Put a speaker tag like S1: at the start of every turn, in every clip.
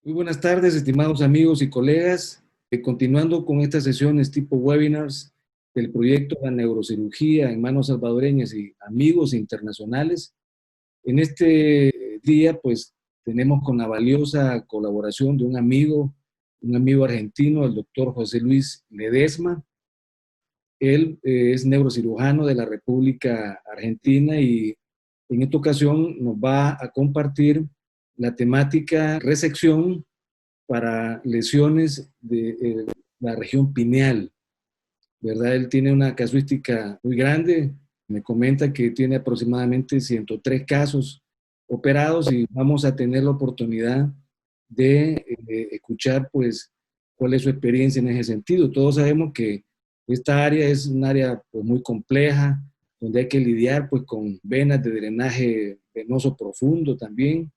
S1: Muy buenas tardes, estimados amigos y colegas. Continuando con estas sesiones tipo webinars del proyecto de la neurocirugía en manos salvadoreñas y amigos internacionales, en este día pues tenemos con la valiosa colaboración de un amigo argentino, el doctor José Luis Ledesma. Él es neurocirujano de la República Argentina y en esta ocasión nos va a compartir la temática resección para lesiones de la región pineal, ¿verdad? Él tiene una casuística muy grande, me comenta que tiene aproximadamente 103 casos operados y vamos a tener la oportunidad de escuchar pues cuál es su experiencia en ese sentido. Todos sabemos que esta área es un área pues, muy compleja, donde hay que lidiar pues con venas de drenaje venoso profundo también,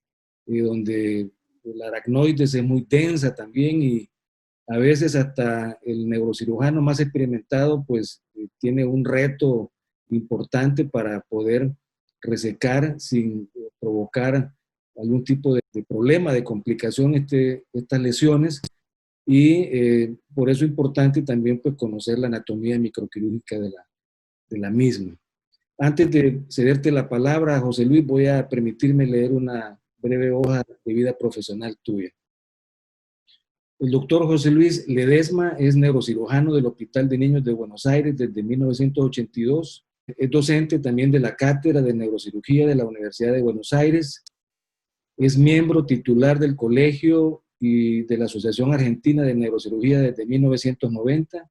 S1: donde la aracnoides es muy densa también y a veces hasta el neurocirujano más experimentado pues tiene un reto importante para poder resecar sin provocar algún tipo de problema, de complicación estas lesiones y por eso es importante también pues conocer la anatomía microquirúrgica de la misma. Antes de cederte la palabra, José Luis, voy a permitirme leer una breve hoja de vida profesional tuya. El doctor José Luis Ledesma es neurocirujano del Hospital de Niños de Buenos Aires desde 1982. Es docente también de la Cátedra de Neurocirugía de la Universidad de Buenos Aires. Es miembro titular del Colegio y de la Asociación Argentina de Neurocirugía desde 1990.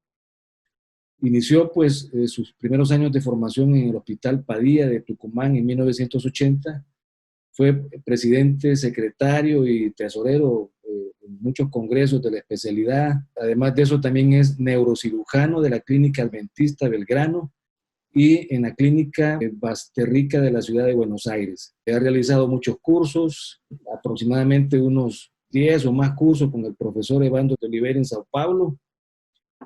S1: Inició pues sus primeros años de formación en el Hospital Padilla de Tucumán en 1980. Fue presidente, secretario y tesorero en muchos congresos de la especialidad. Además de eso, también es neurocirujano de la Clínica Adventista Belgrano y en la Clínica Basterrica de la ciudad de Buenos Aires. Ha realizado muchos cursos, aproximadamente unos 10 o más cursos con el profesor Evandro de Oliveira en Sao Paulo.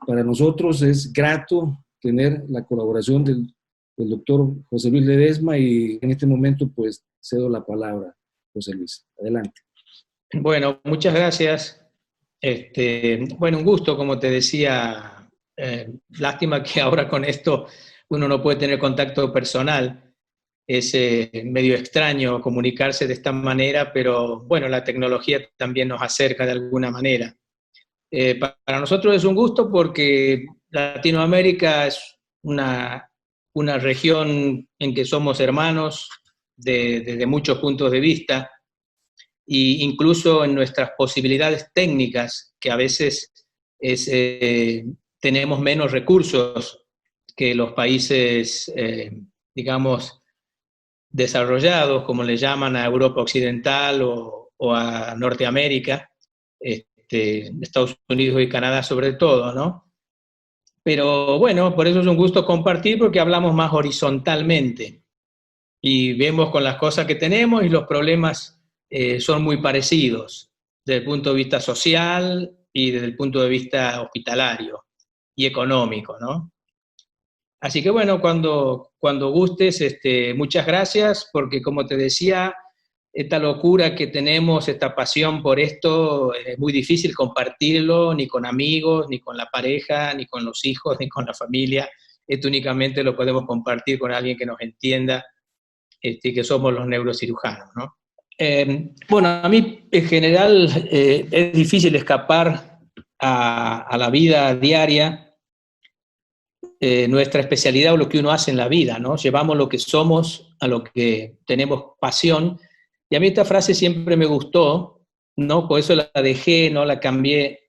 S1: Para nosotros es grato tener la colaboración del doctor José Luis Ledesma y en este momento pues cedo la palabra, José Luis. Adelante.
S2: Bueno, muchas gracias. Bueno, un gusto, como te decía. Lástima que ahora con esto uno no puede tener contacto personal. Es medio extraño comunicarse de esta manera, pero bueno, la tecnología también nos acerca de alguna manera. Para nosotros es un gusto porque Latinoamérica es una región en que somos hermanos desde muchos puntos de vista, e incluso en nuestras posibilidades técnicas, que a veces tenemos menos recursos que los países, digamos, desarrollados, como le llaman a Europa Occidental o a Norteamérica, Estados Unidos y Canadá sobre todo, ¿no? Pero bueno, por eso es un gusto compartir, porque hablamos más horizontalmente y vemos con las cosas que tenemos y los problemas son muy parecidos desde el punto de vista social y desde el punto de vista hospitalario y económico, ¿no? Así que bueno, cuando gustes, muchas gracias, porque como te decía, esta locura que tenemos, esta pasión por esto, es muy difícil compartirlo ni con amigos, ni con la pareja, ni con los hijos, ni con la familia. Esto únicamente lo podemos compartir con alguien que nos entienda, que somos los neurocirujanos, ¿no? Bueno, a mí en general es difícil escapar a la vida diaria, nuestra especialidad o lo que uno hace en la vida, ¿no? Llevamos lo que somos a lo que tenemos pasión. Y a mí esta frase siempre me gustó, ¿no? Por eso la dejé, no la cambié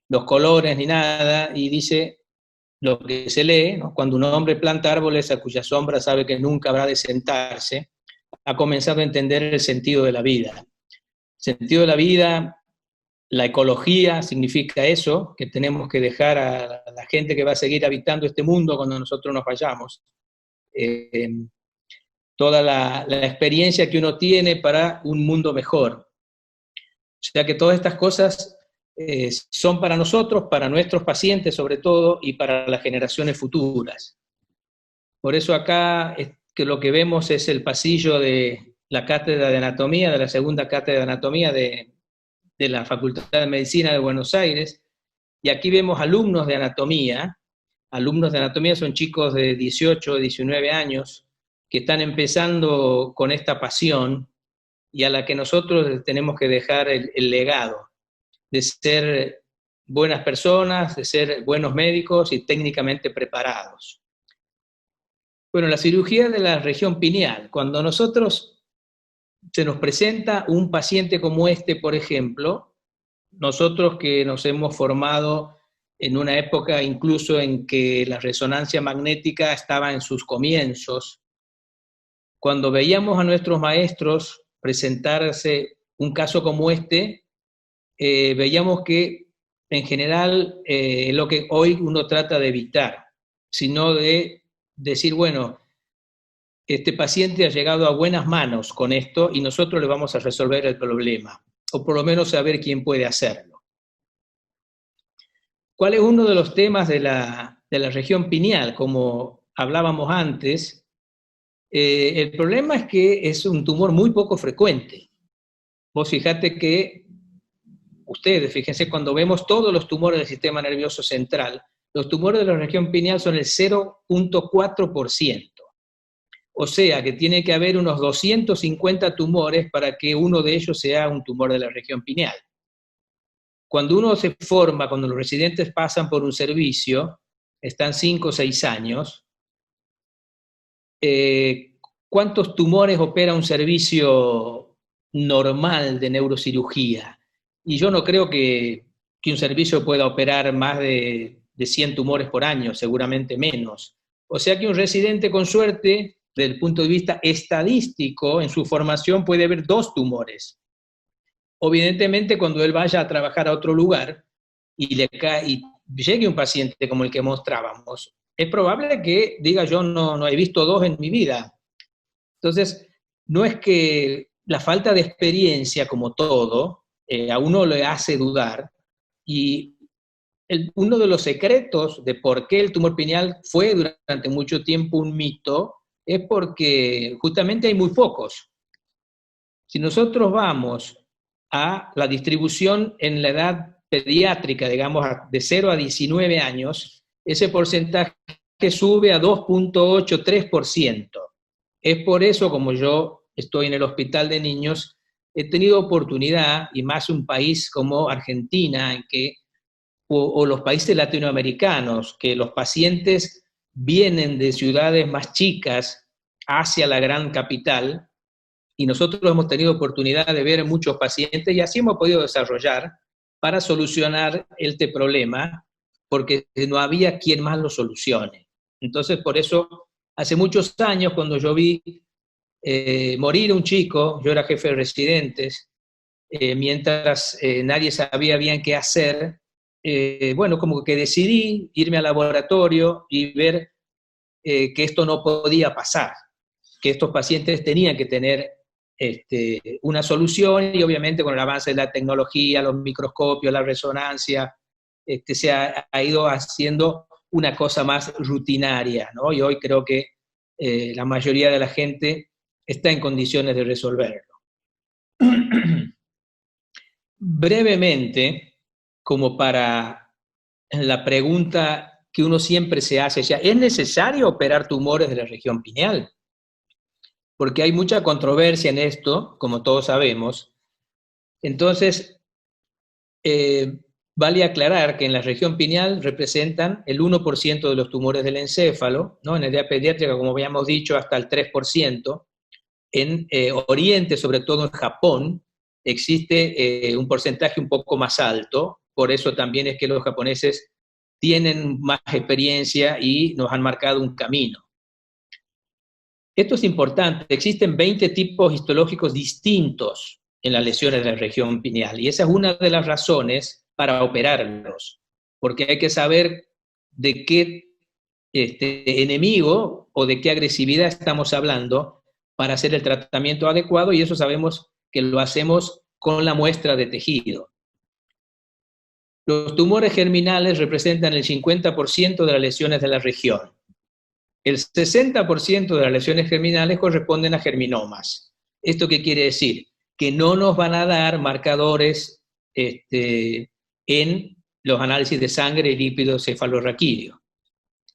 S2: los colores ni nada, y dice lo que se lee, ¿no? Cuando un hombre planta árboles a cuya sombra sabe que nunca habrá de sentarse, ha comenzado a entender el sentido de la vida. El sentido de la vida, la ecología significa eso, que tenemos que dejar a la gente que va a seguir habitando este mundo cuando nosotros nos vayamos. Toda la experiencia que uno tiene para un mundo mejor. O sea que todas estas cosas son para nosotros, para nuestros pacientes sobre todo, y para las generaciones futuras. Por eso acá que lo que vemos es el pasillo de la cátedra de anatomía, de la segunda cátedra de anatomía de de la Facultad de Medicina de Buenos Aires, y aquí vemos alumnos de anatomía. Alumnos de anatomía son chicos de 18, 19 años, que están empezando con esta pasión y a la que nosotros tenemos que dejar el legado de ser buenas personas, de ser buenos médicos y técnicamente preparados. Bueno, la cirugía de la región pineal, cuando nosotros se nos presenta un paciente como este, por ejemplo, nosotros que nos hemos formado en una época incluso en que la resonancia magnética estaba en sus comienzos, cuando veíamos a nuestros maestros presentarse un caso como este, veíamos que en general es lo que hoy uno trata de evitar, sino de decir, bueno, este paciente ha llegado a buenas manos con esto y nosotros le vamos a resolver el problema, o por lo menos saber quién puede hacerlo. ¿Cuál es uno de los temas de la región pineal? Como hablábamos antes, el problema es que es un tumor muy poco frecuente. Vos fíjate que, ustedes, fíjense, cuando vemos todos los tumores del sistema nervioso central, los tumores de la región pineal son el 0.4%. O sea que tiene que haber unos 250 tumores para que uno de ellos sea un tumor de la región pineal. Cuando uno se forma, cuando los residentes pasan por un servicio, están 5 o 6 años, ¿cuántos tumores opera un servicio normal de neurocirugía? Y yo no creo que un servicio pueda operar más de 100 tumores por año, seguramente menos. O sea que un residente con suerte, desde el punto de vista estadístico, en su formación puede haber 2 tumores. Evidentemente, cuando él vaya a trabajar a otro lugar y llegue un paciente como el que mostrábamos, es probable que diga yo no he visto 2 en mi vida. Entonces, no es que la falta de experiencia, como todo, a uno le hace dudar, y uno de los secretos de por qué el tumor pineal fue durante mucho tiempo un mito es porque justamente hay muy pocos. Si nosotros vamos a la distribución en la edad pediátrica, digamos, de 0 a 19 años, ese porcentaje sube a 2.8, 3%. Es por eso, como yo estoy en el hospital de niños, he tenido oportunidad, y más un país como Argentina, en que, o los países latinoamericanos, que los pacientes vienen de ciudades más chicas hacia la gran capital, y nosotros hemos tenido oportunidad de ver muchos pacientes y así hemos podido desarrollar para solucionar este problema, porque no había quien más lo solucione. Entonces, por eso, hace muchos años, cuando yo vi morir un chico, yo era jefe de residentes, mientras nadie sabía bien qué hacer, bueno, como que decidí irme al laboratorio y ver que esto no podía pasar, que estos pacientes tenían que tener una solución, y obviamente con el avance de la tecnología, los microscopios, la resonancia, se ha ido haciendo una cosa más rutinaria, ¿no? Y hoy creo que la mayoría de la gente está en condiciones de resolverlo. Brevemente, como para la pregunta que uno siempre se hace, ¿es necesario operar tumores de la región pineal? Porque hay mucha controversia en esto, como todos sabemos. Entonces, vale aclarar que en la región pineal representan el 1% de los tumores del encéfalo, ¿no? En la edad pediátrica, como habíamos dicho, hasta el 3%. En Oriente, sobre todo en Japón, existe un porcentaje un poco más alto. Por eso también es que los japoneses tienen más experiencia y nos han marcado un camino. Esto es importante, existen 20 tipos histológicos distintos en las lesiones de la región pineal, y esa es una de las razones para operarlos, porque hay que saber de qué enemigo o de qué agresividad estamos hablando para hacer el tratamiento adecuado, y eso sabemos que lo hacemos con la muestra de tejido. Los tumores germinales representan el 50% de las lesiones de la región. El 60% de las lesiones germinales corresponden a germinomas. ¿Esto qué quiere decir? Que no nos van a dar marcadores en los análisis de sangre y lípido cefalorraquídeo.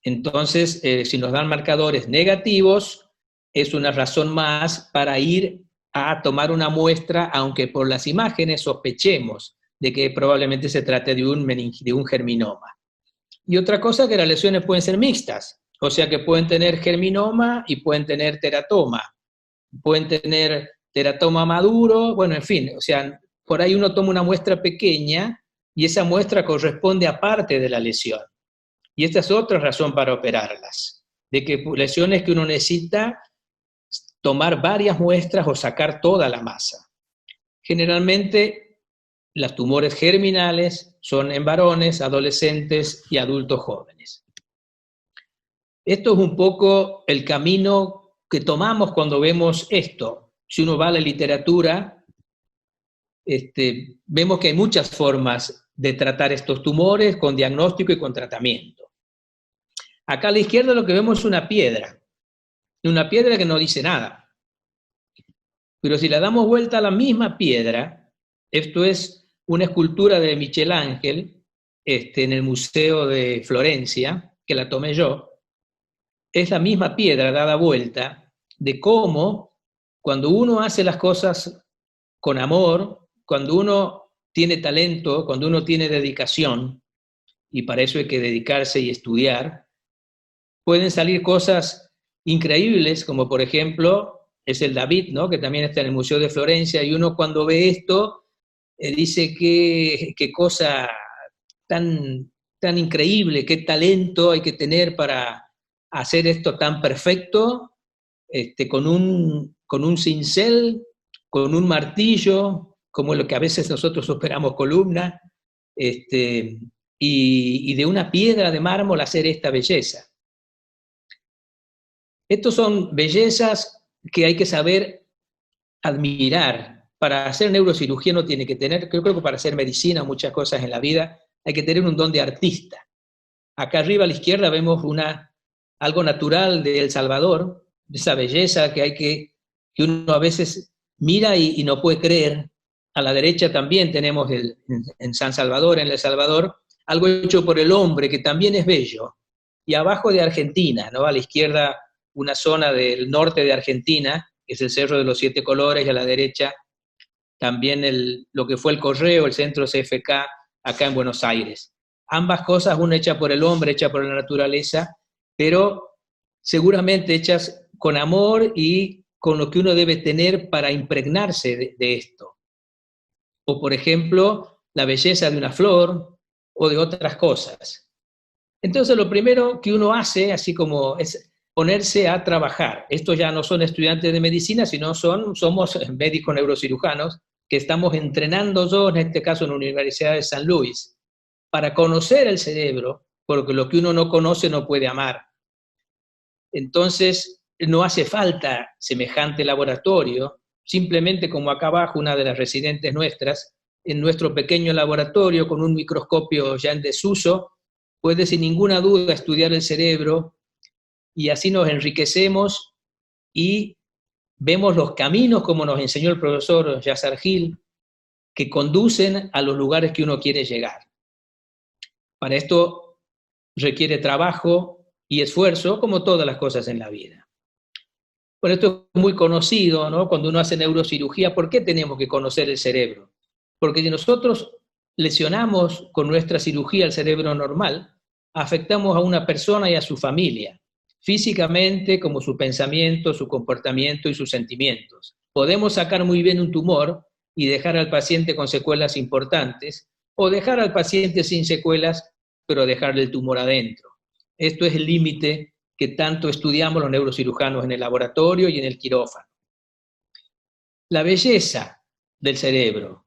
S2: Entonces, si nos dan marcadores negativos, es una razón más para ir a tomar una muestra, aunque por las imágenes sospechemos de que probablemente se trate de un germinoma. Y otra cosa, que las lesiones pueden ser mixtas, o sea que pueden tener germinoma y pueden tener teratoma, pueden tener teratoma maduro, bueno, en fin, o sea, por ahí uno toma una muestra pequeña y esa muestra corresponde a parte de la lesión. Y esta es otra razón para operarlas, de que lesiones que uno necesita tomar varias muestras o sacar toda la masa. Generalmente, los tumores germinales son en varones, adolescentes y adultos jóvenes. Esto es un poco el camino que tomamos cuando vemos esto. Si uno va a la literatura, vemos que hay muchas formas de tratar estos tumores con diagnóstico y con tratamiento. Acá a la izquierda lo que vemos es una piedra que no dice nada. Pero si le damos vuelta a la misma piedra, esto es una escultura de Michel Ángel en el Museo de Florencia, que la tomé yo, es la misma piedra dada vuelta de cómo cuando uno hace las cosas con amor, cuando uno tiene talento, cuando uno tiene dedicación, y para eso hay que dedicarse y estudiar, pueden salir cosas increíbles, como por ejemplo es el David, ¿no?, que también está en el Museo de Florencia, y uno cuando ve esto dice qué cosa tan increíble, qué talento hay que tener para hacer esto tan perfecto, con un cincel, con un martillo, como lo que a veces nosotros operamos columna, y de una piedra de mármol hacer esta belleza. Estos son bellezas que hay que saber admirar. Para hacer neurocirugía no tiene que tener, creo que para hacer medicina, muchas cosas en la vida, hay que tener un don de artista. Acá arriba a la izquierda vemos algo natural de El Salvador, esa belleza que uno a veces mira y no puede creer. A la derecha también tenemos en San Salvador, en El Salvador, algo hecho por el hombre que también es bello. Y abajo de Argentina, ¿no?, a la izquierda una zona del norte de Argentina, que es el Cerro de los Siete Colores, y a la derecha también lo que fue el Correo, el centro CFK, acá en Buenos Aires. Ambas cosas, una hecha por el hombre, hecha por la naturaleza, pero seguramente hechas con amor y con lo que uno debe tener para impregnarse de esto. O, por ejemplo, la belleza de una flor o de otras cosas. Entonces, lo primero que uno hace, así como es ponerse a trabajar. Estos ya no son estudiantes de medicina, sino somos médicos neurocirujanos que estamos entrenando yo, en este caso en la Universidad de San Luis, para conocer el cerebro, porque lo que uno no conoce no puede amar. Entonces, no hace falta semejante laboratorio, simplemente como acá abajo una de las residentes nuestras, en nuestro pequeño laboratorio con un microscopio ya en desuso, puede sin ninguna duda estudiar el cerebro, y así nos enriquecemos y vemos los caminos, como nos enseñó el profesor Yassar Gil, que conducen a los lugares que uno quiere llegar. Para esto requiere trabajo y esfuerzo, como todas las cosas en la vida. Bueno, esto es muy conocido, ¿no? Cuando uno hace neurocirugía, ¿por qué tenemos que conocer el cerebro? Porque si nosotros lesionamos con nuestra cirugía el cerebro normal, afectamos a una persona y a su familia, físicamente, como su pensamiento, su comportamiento y sus sentimientos. Podemos sacar muy bien un tumor y dejar al paciente con secuelas importantes, o dejar al paciente sin secuelas, pero dejarle el tumor adentro. Esto es el límite que tanto estudiamos los neurocirujanos en el laboratorio y en el quirófano. La belleza del cerebro.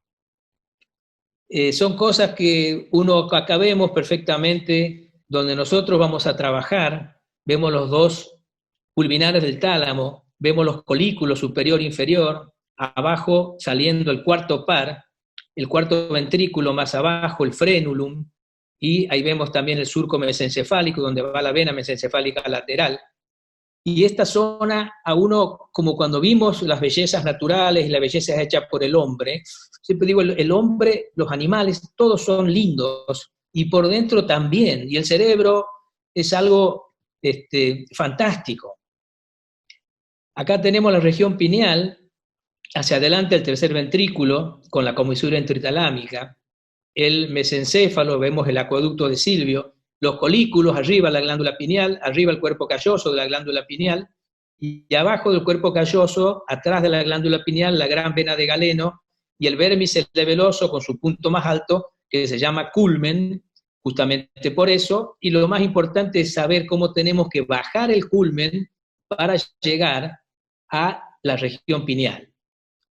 S2: Son cosas que acá vemos perfectamente, donde nosotros vamos a trabajar. Vemos los dos pulminares del tálamo, vemos los colículos superior e inferior, abajo saliendo el cuarto par, el cuarto ventrículo más abajo, el frenulum, y ahí vemos también el surco mesencefálico, donde va la vena mesencefálica lateral. Y esta zona, a uno, como cuando vimos las bellezas naturales y las bellezas hechas por el hombre, siempre digo, el hombre, los animales, todos son lindos, y por dentro también, y el cerebro es algo fantástico. Acá tenemos la región pineal, hacia adelante el tercer ventrículo, con la comisura entrotalámica, el mesencéfalo, vemos el acueducto de Silvio, los colículos, arriba la glándula pineal, arriba el cuerpo calloso de la glándula pineal, y abajo del cuerpo calloso, atrás de la glándula pineal, la gran vena de Galeno, y el vérmice leveloso con su punto más alto, que se llama culmen, justamente por eso, y lo más importante es saber cómo tenemos que bajar el culmen para llegar a la región pineal.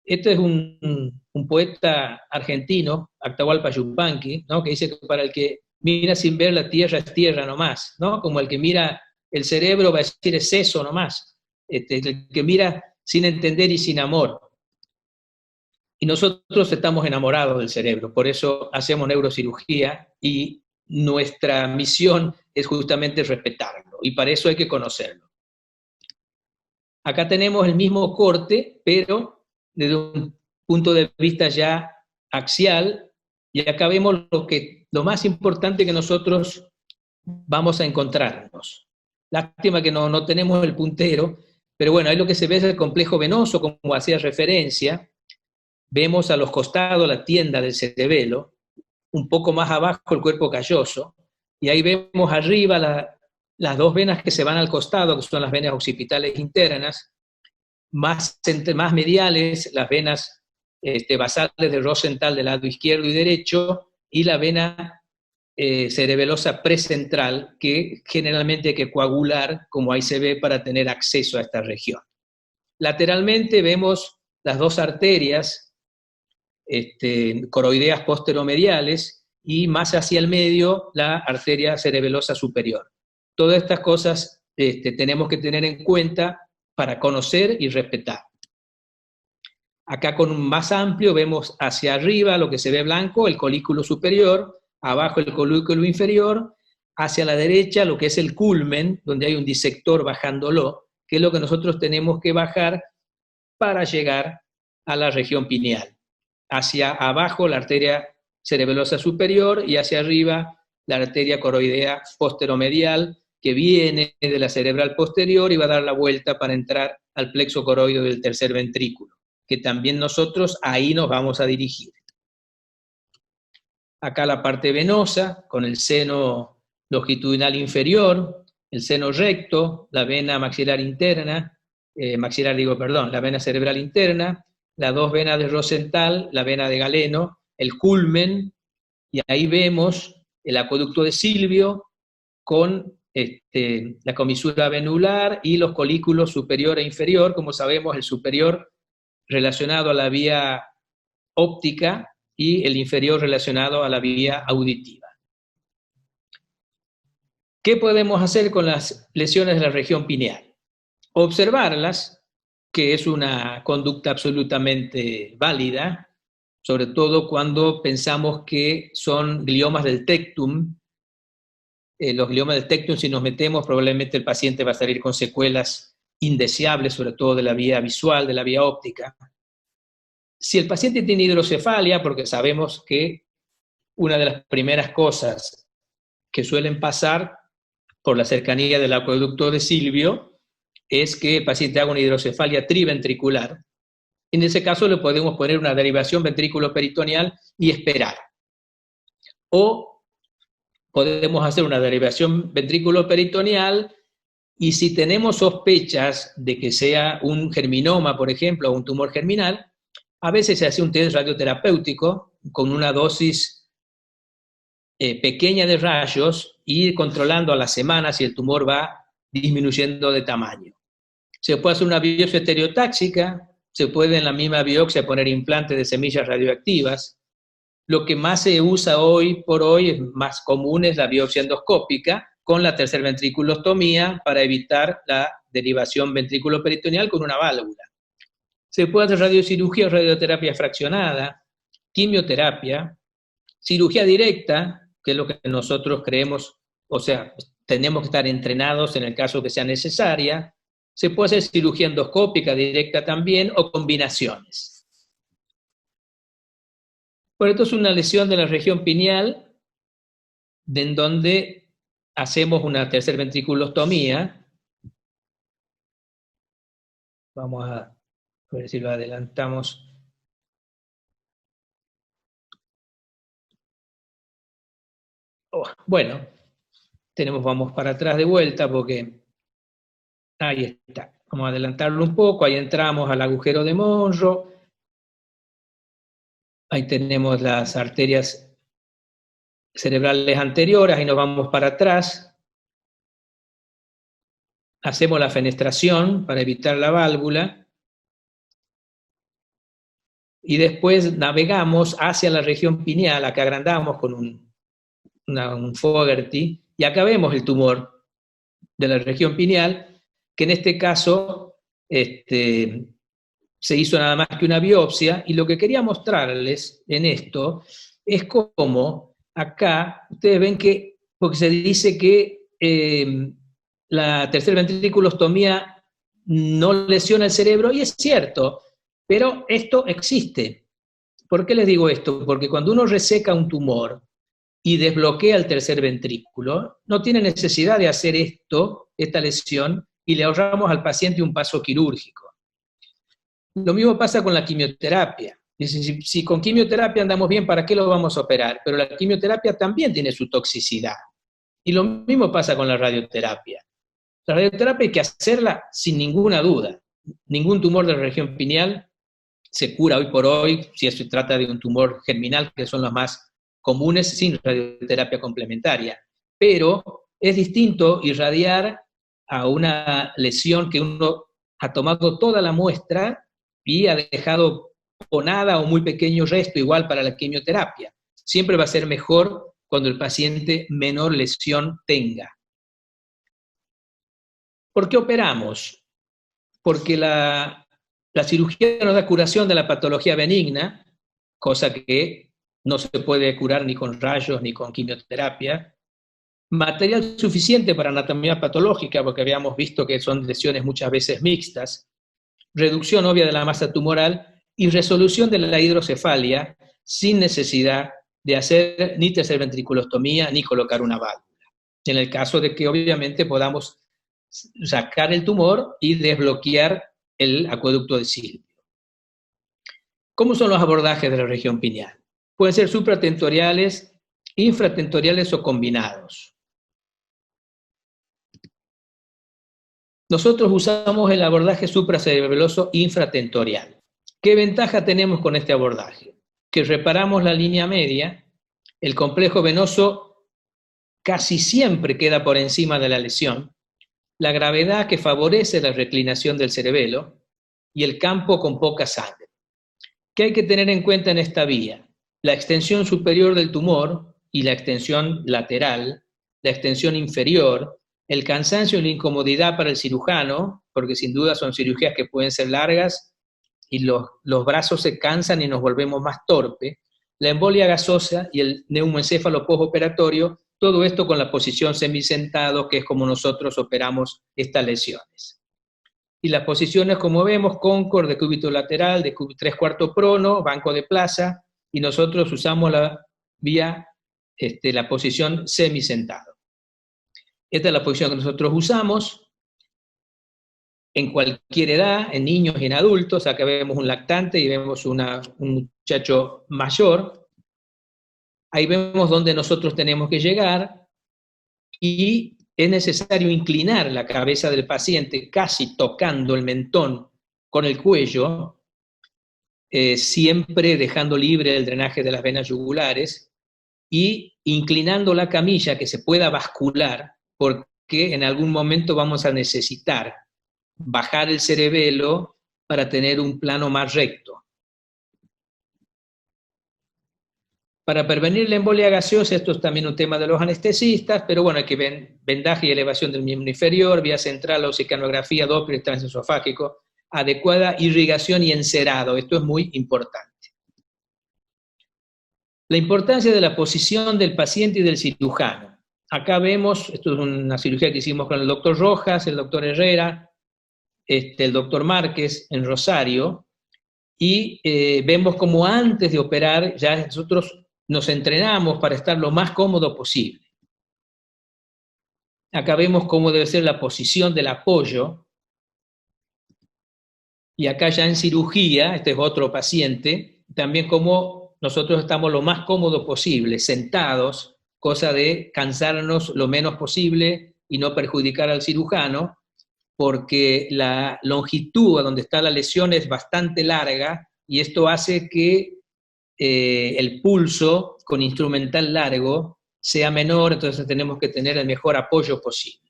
S2: Este es un poeta argentino, Atahualpa Yupanqui, ¿no? Que dice que para el que mira sin ver la tierra es tierra nomás, ¿no? Como el que mira el cerebro va a decir es eso nomás, el que mira sin entender y sin amor. Y nosotros estamos enamorados del cerebro, por eso hacemos neurocirugía y nuestra misión es justamente respetarlo, y para eso hay que conocerlo. Acá tenemos el mismo corte, pero desde un punto de vista ya axial, y acá vemos lo más importante que nosotros vamos a encontrarnos. Lástima que no tenemos el puntero, pero bueno, ahí lo que se ve es el complejo venoso, como hacía referencia. Vemos a los costados la tienda del cerebelo, un poco más abajo el cuerpo calloso, y ahí vemos arriba las dos venas que se van al costado, que son las venas occipitales internas, más mediales, las venas basales de Rosenthal del lado izquierdo y derecho, y la vena cerebelosa precentral, que generalmente hay que coagular, como ahí se ve, para tener acceso a esta región. Lateralmente vemos las dos arterias coroideas posteromediales, y más hacia el medio la arteria cerebelosa superior. Todas estas cosas tenemos que tener en cuenta para conocer y respetar. Acá con un más amplio vemos hacia arriba lo que se ve blanco, el colículo superior, abajo el colículo inferior, hacia la derecha lo que es el culmen, donde hay un disector bajándolo, que es lo que nosotros tenemos que bajar para llegar a la región pineal. Hacia abajo la arteria cerebelosa superior y hacia arriba la arteria coroidea posteromedial, que viene de la cerebral posterior y va a dar la vuelta para entrar al plexo coroideo del tercer ventrículo, que también nosotros ahí nos vamos a dirigir. Acá la parte venosa, con el seno longitudinal inferior, el seno recto, la vena maxilar interna, la vena cerebral interna, las dos venas de Rosenthal, la vena de Galeno, el culmen, y ahí vemos el acueducto de Silvio con la comisura venular y los colículos superior e inferior, como sabemos el superior relacionado a la vía óptica y el inferior relacionado a la vía auditiva. ¿Qué podemos hacer con las lesiones de la región pineal? Observarlas, que es una conducta absolutamente válida, sobre todo cuando pensamos que son gliomas del tectum. Los gliomas del tectum, si nos metemos, probablemente el paciente va a salir con secuelas indeseables, sobre todo de la vía visual, de la vía óptica. Si el paciente tiene hidrocefalia, porque sabemos que una de las primeras cosas que suelen pasar por la cercanía del acueducto de Silvio es que el paciente haga una hidrocefalia triventricular. En ese caso le podemos poner una derivación ventrículo-peritoneal y esperar. O podemos hacer una derivación ventrículo-peritoneal, y si tenemos sospechas de que sea un germinoma, por ejemplo, o un tumor germinal, a veces se hace un test radioterapéutico con una dosis pequeña de rayos, y ir controlando a la semana si el tumor va disminuyendo de tamaño. Se puede hacer una biopsia estereotáxica, se puede en la misma biopsia poner implantes de semillas radioactivas. Lo que más se usa hoy por hoy, es más común, es la biopsia endoscópica con la tercer ventriculostomía para evitar la derivación ventrículo-peritoneal con una válvula. Se puede hacer radiocirugía o radioterapia fraccionada, quimioterapia, cirugía directa, que es lo que nosotros creemos, o sea, tenemos que estar entrenados en el caso que sea necesaria. Se puede hacer cirugía endoscópica directa también, o combinaciones. Bueno, esto es una lesión de la región pineal, en donde hacemos una tercer ventriculostomía. Vamos a ver si lo adelantamos. Bueno, vamos para atrás de vuelta porque ahí está. Vamos a adelantarlo un poco, ahí entramos al agujero de Monro, ahí tenemos las arterias cerebrales anteriores, y nos vamos para atrás. Hacemos la fenestración para evitar la válvula y después navegamos hacia la región pineal. Acá agrandamos con un Fogarty y acá vemos el tumor de la región pineal, que en este caso se hizo nada más que una biopsia, y lo que quería mostrarles en esto es cómo acá ustedes ven que, porque se dice que la tercer ventriculostomía no lesiona el cerebro, y es cierto, pero esto existe. ¿Por qué les digo esto? Porque cuando uno reseca un tumor y desbloquea el tercer ventrículo, no tiene necesidad de hacer esta lesión, y le ahorramos al paciente un paso quirúrgico. Lo mismo pasa con la quimioterapia. Si con quimioterapia andamos bien, ¿para qué lo vamos a operar? Pero la quimioterapia también tiene su toxicidad. Y lo mismo pasa con la radioterapia. La radioterapia hay que hacerla sin ninguna duda. Ningún tumor de la región pineal se cura hoy por hoy, si se trata de un tumor germinal, que son los más comunes, sin radioterapia complementaria. Pero es distinto irradiar a una lesión que uno ha tomado toda la muestra y ha dejado o nada o muy pequeño resto, igual para la quimioterapia. Siempre va a ser mejor cuando el paciente menor lesión tenga. ¿Por qué operamos? Porque la cirugía nos da curación de la patología benigna, cosa que no se puede curar ni con rayos ni con quimioterapia. Material suficiente para anatomía patológica, porque habíamos visto que son lesiones muchas veces mixtas. Reducción obvia de la masa tumoral y resolución de la hidrocefalia sin necesidad de hacer ni tercer ventriculostomía ni colocar una válvula. En el caso de que obviamente podamos sacar el tumor y desbloquear el acueducto de Silvio. ¿Cómo son los abordajes de la región pineal? Pueden ser supratentoriales, infratentoriales o combinados. Nosotros usamos el abordaje supracerebeloso infratentorial. ¿Qué ventaja tenemos con este abordaje? Que reparamos la línea media, el complejo venoso casi siempre queda por encima de la lesión, la gravedad que favorece la reclinación del cerebelo y el campo con poca sangre. ¿Qué hay que tener en cuenta en esta vía? La extensión superior del tumor y la extensión lateral, la extensión inferior, el cansancio y la incomodidad para el cirujano, porque sin duda son cirugías que pueden ser largas y los brazos se cansan y nos volvemos más torpes, la embolia gasosa y el neumoencéfalo postoperatorio, todo esto con la posición semisentado, que es como nosotros operamos estas lesiones. Y las posiciones, como vemos, Concord, decúbito lateral, de 3/4 prono, banco de plaza, y nosotros usamos la vía, la posición semisentado. Esta es la posición que nosotros usamos en cualquier edad, en niños y en adultos. Acá vemos un lactante y vemos un muchacho mayor. Ahí vemos dónde nosotros tenemos que llegar, y es necesario inclinar la cabeza del paciente casi tocando el mentón con el cuello, siempre dejando libre el drenaje de las venas yugulares y inclinando la camilla que se pueda bascular, porque en algún momento vamos a necesitar bajar el cerebelo para tener un plano más recto. Para prevenir la embolia gaseosa, esto es también un tema de los anestesistas, pero bueno, hay que ver vendaje y elevación del miembro inferior, vía central, oxigenografía, Doppler transesofágico, adecuada irrigación y encerado. Esto es muy importante. La importancia de la posición del paciente y del cirujano. Acá vemos, esto es una cirugía que hicimos con el doctor Rojas, el doctor Herrera, el doctor Márquez en Rosario, y vemos como antes de operar ya nosotros nos entrenamos para estar lo más cómodo posible. Acá vemos cómo debe ser la posición del apoyo, y acá ya en cirugía, este es otro paciente, también cómo nosotros estamos lo más cómodo posible, sentados, cosa de cansarnos lo menos posible y no perjudicar al cirujano, porque la longitud a donde está la lesión es bastante larga y esto hace que el pulso con instrumental largo sea menor, entonces tenemos que tener el mejor apoyo posible.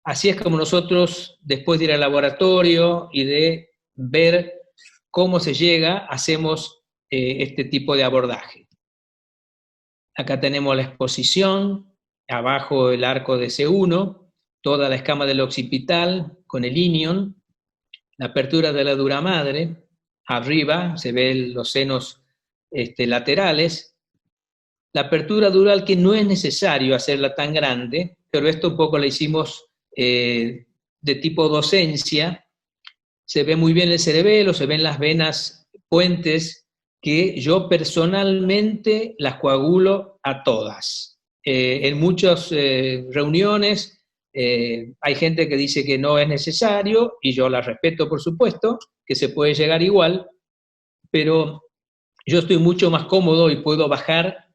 S2: Así es como nosotros, después de ir al laboratorio y de ver cómo se llega, hacemos este tipo de abordaje. Acá tenemos la exposición, abajo el arco de C1, toda la escama del occipital con el inion, la apertura de la dura madre, arriba se ven los senos laterales, la apertura dural que no es necesario hacerla tan grande, pero esto un poco la hicimos de tipo docencia, se ve muy bien el cerebelo, se ven las venas puentes, que yo personalmente las coagulo a todas. En muchas reuniones hay gente que dice que no es necesario, y yo la respeto por supuesto, que se puede llegar igual, pero yo estoy mucho más cómodo y puedo bajar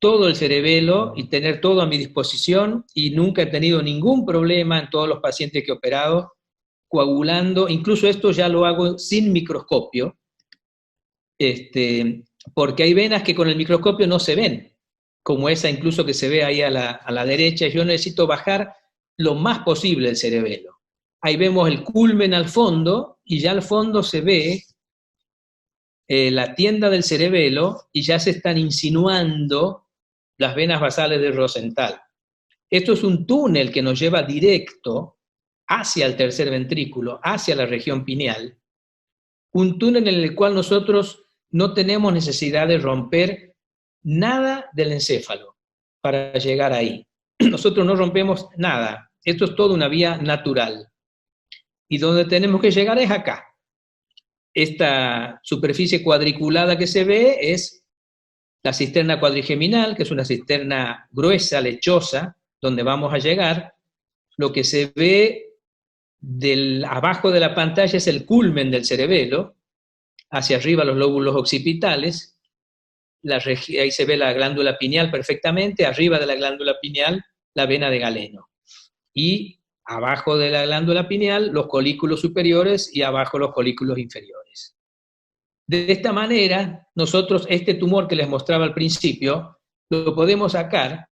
S2: todo el cerebelo y tener todo a mi disposición, y nunca he tenido ningún problema en todos los pacientes que he operado coagulando. Incluso esto ya lo hago sin microscopio, porque hay venas que con el microscopio no se ven, como esa incluso que se ve ahí a la derecha. Yo necesito bajar lo más posible el cerebelo. Ahí vemos el culmen al fondo, y ya al fondo se ve la tienda del cerebelo, y ya se están insinuando las venas basales del Rosenthal. Esto es un túnel que nos lleva directo hacia el tercer ventrículo, hacia la región pineal, un túnel en el cual nosotros no tenemos necesidad de romper nada del encéfalo para llegar ahí. Nosotros no rompemos nada, esto es toda una vía natural. Y donde tenemos que llegar es acá. Esta superficie cuadriculada que se ve es la cisterna cuadrigeminal, que es una cisterna gruesa, lechosa, donde vamos a llegar. Lo que se ve abajo de la pantalla es el culmen del cerebelo, hacia arriba los lóbulos occipitales, ahí se ve la glándula pineal perfectamente, arriba de la glándula pineal la vena de Galeno, y abajo de la glándula pineal los colículos superiores y abajo los colículos inferiores. De esta manera, nosotros este tumor que les mostraba al principio, lo podemos sacar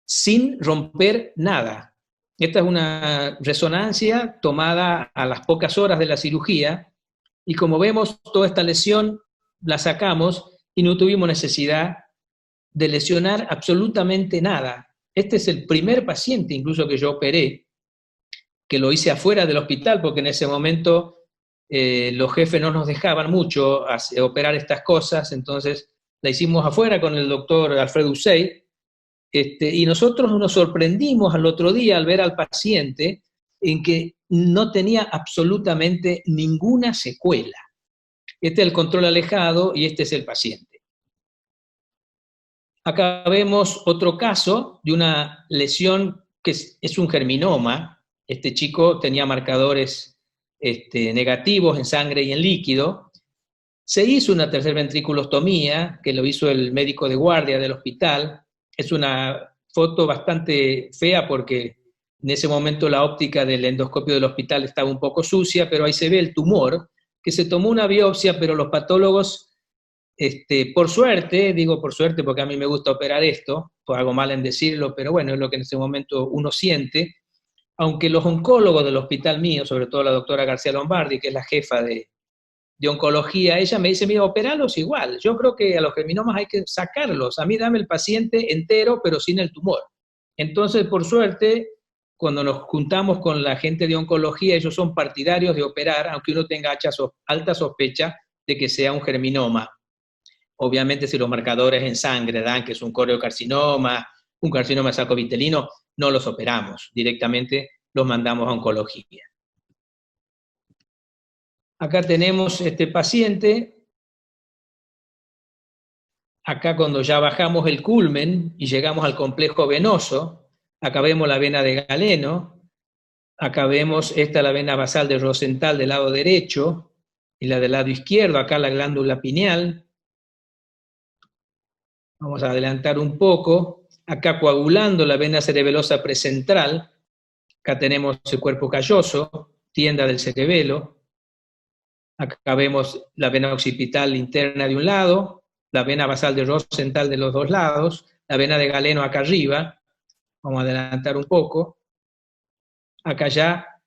S2: sin romper nada. Esta es una resonancia tomada a las pocas horas de la cirugía, y como vemos, toda esta lesión la sacamos y no tuvimos necesidad de lesionar absolutamente nada. Este es el primer paciente incluso que yo operé, que lo hice afuera del hospital, porque en ese momento los jefes no nos dejaban mucho operar estas cosas, entonces la hicimos afuera con el doctor Alfredo Usey, y nosotros nos sorprendimos al otro día al ver al paciente en que no tenía absolutamente ninguna secuela. Este es el control alejado y este es el paciente. Acá vemos otro caso de una lesión que es un germinoma. Este chico tenía marcadores negativos en sangre y en líquido. Se hizo una tercer ventriculostomía, que lo hizo el médico de guardia del hospital. Es una foto bastante fea porque en ese momento la óptica del endoscopio del hospital estaba un poco sucia, pero ahí se ve el tumor, que se tomó una biopsia, pero los patólogos, por suerte, digo por suerte porque a mí me gusta operar esto, pues hago mal en decirlo, pero bueno, es lo que en ese momento uno siente, aunque los oncólogos del hospital mío, sobre todo la doctora García Lombardi, que es la jefa de oncología, ella me dice, mira, operalos igual, yo creo que a los germinomas hay que sacarlos, a mí dame el paciente entero, pero sin el tumor. Entonces, por suerte, cuando nos juntamos con la gente de oncología, ellos son partidarios de operar, aunque uno tenga alta sospecha de que sea un germinoma. Obviamente, si los marcadores en sangre dan que es un coriocarcinoma, un carcinoma sacovitelino, no los operamos, directamente los mandamos a oncología. Acá tenemos este paciente. Acá cuando ya bajamos el culmen y llegamos al complejo venoso, acá vemos la vena de Galeno, acá vemos la vena basal de Rosenthal del lado derecho y la del lado izquierdo, acá la glándula pineal. Vamos a adelantar un poco. Acá coagulando la vena cerebelosa precentral, acá tenemos el cuerpo calloso, tienda del cerebelo. Acá vemos la vena occipital interna de un lado, la vena basal de Rosenthal de los dos lados, la vena de Galeno acá arriba. Vamos a adelantar un poco. Acá ya,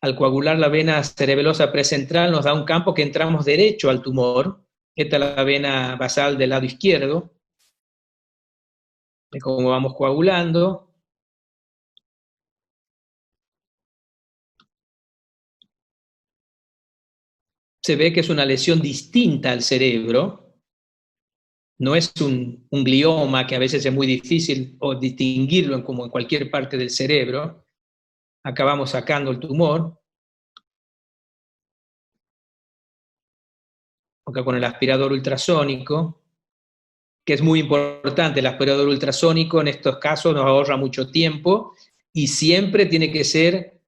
S2: al coagular la vena cerebelosa precentral, nos da un campo que entramos derecho al tumor. Esta es la vena basal del lado izquierdo. De cómo vamos coagulando. Se ve que es una lesión distinta al cerebro. No es un glioma, que a veces es muy difícil distinguirlo como en cualquier parte del cerebro. Acá vamos sacando el tumor. Acá con el aspirador ultrasónico, que es muy importante. El aspirador ultrasónico en estos casos nos ahorra mucho tiempo y siempre tiene que ser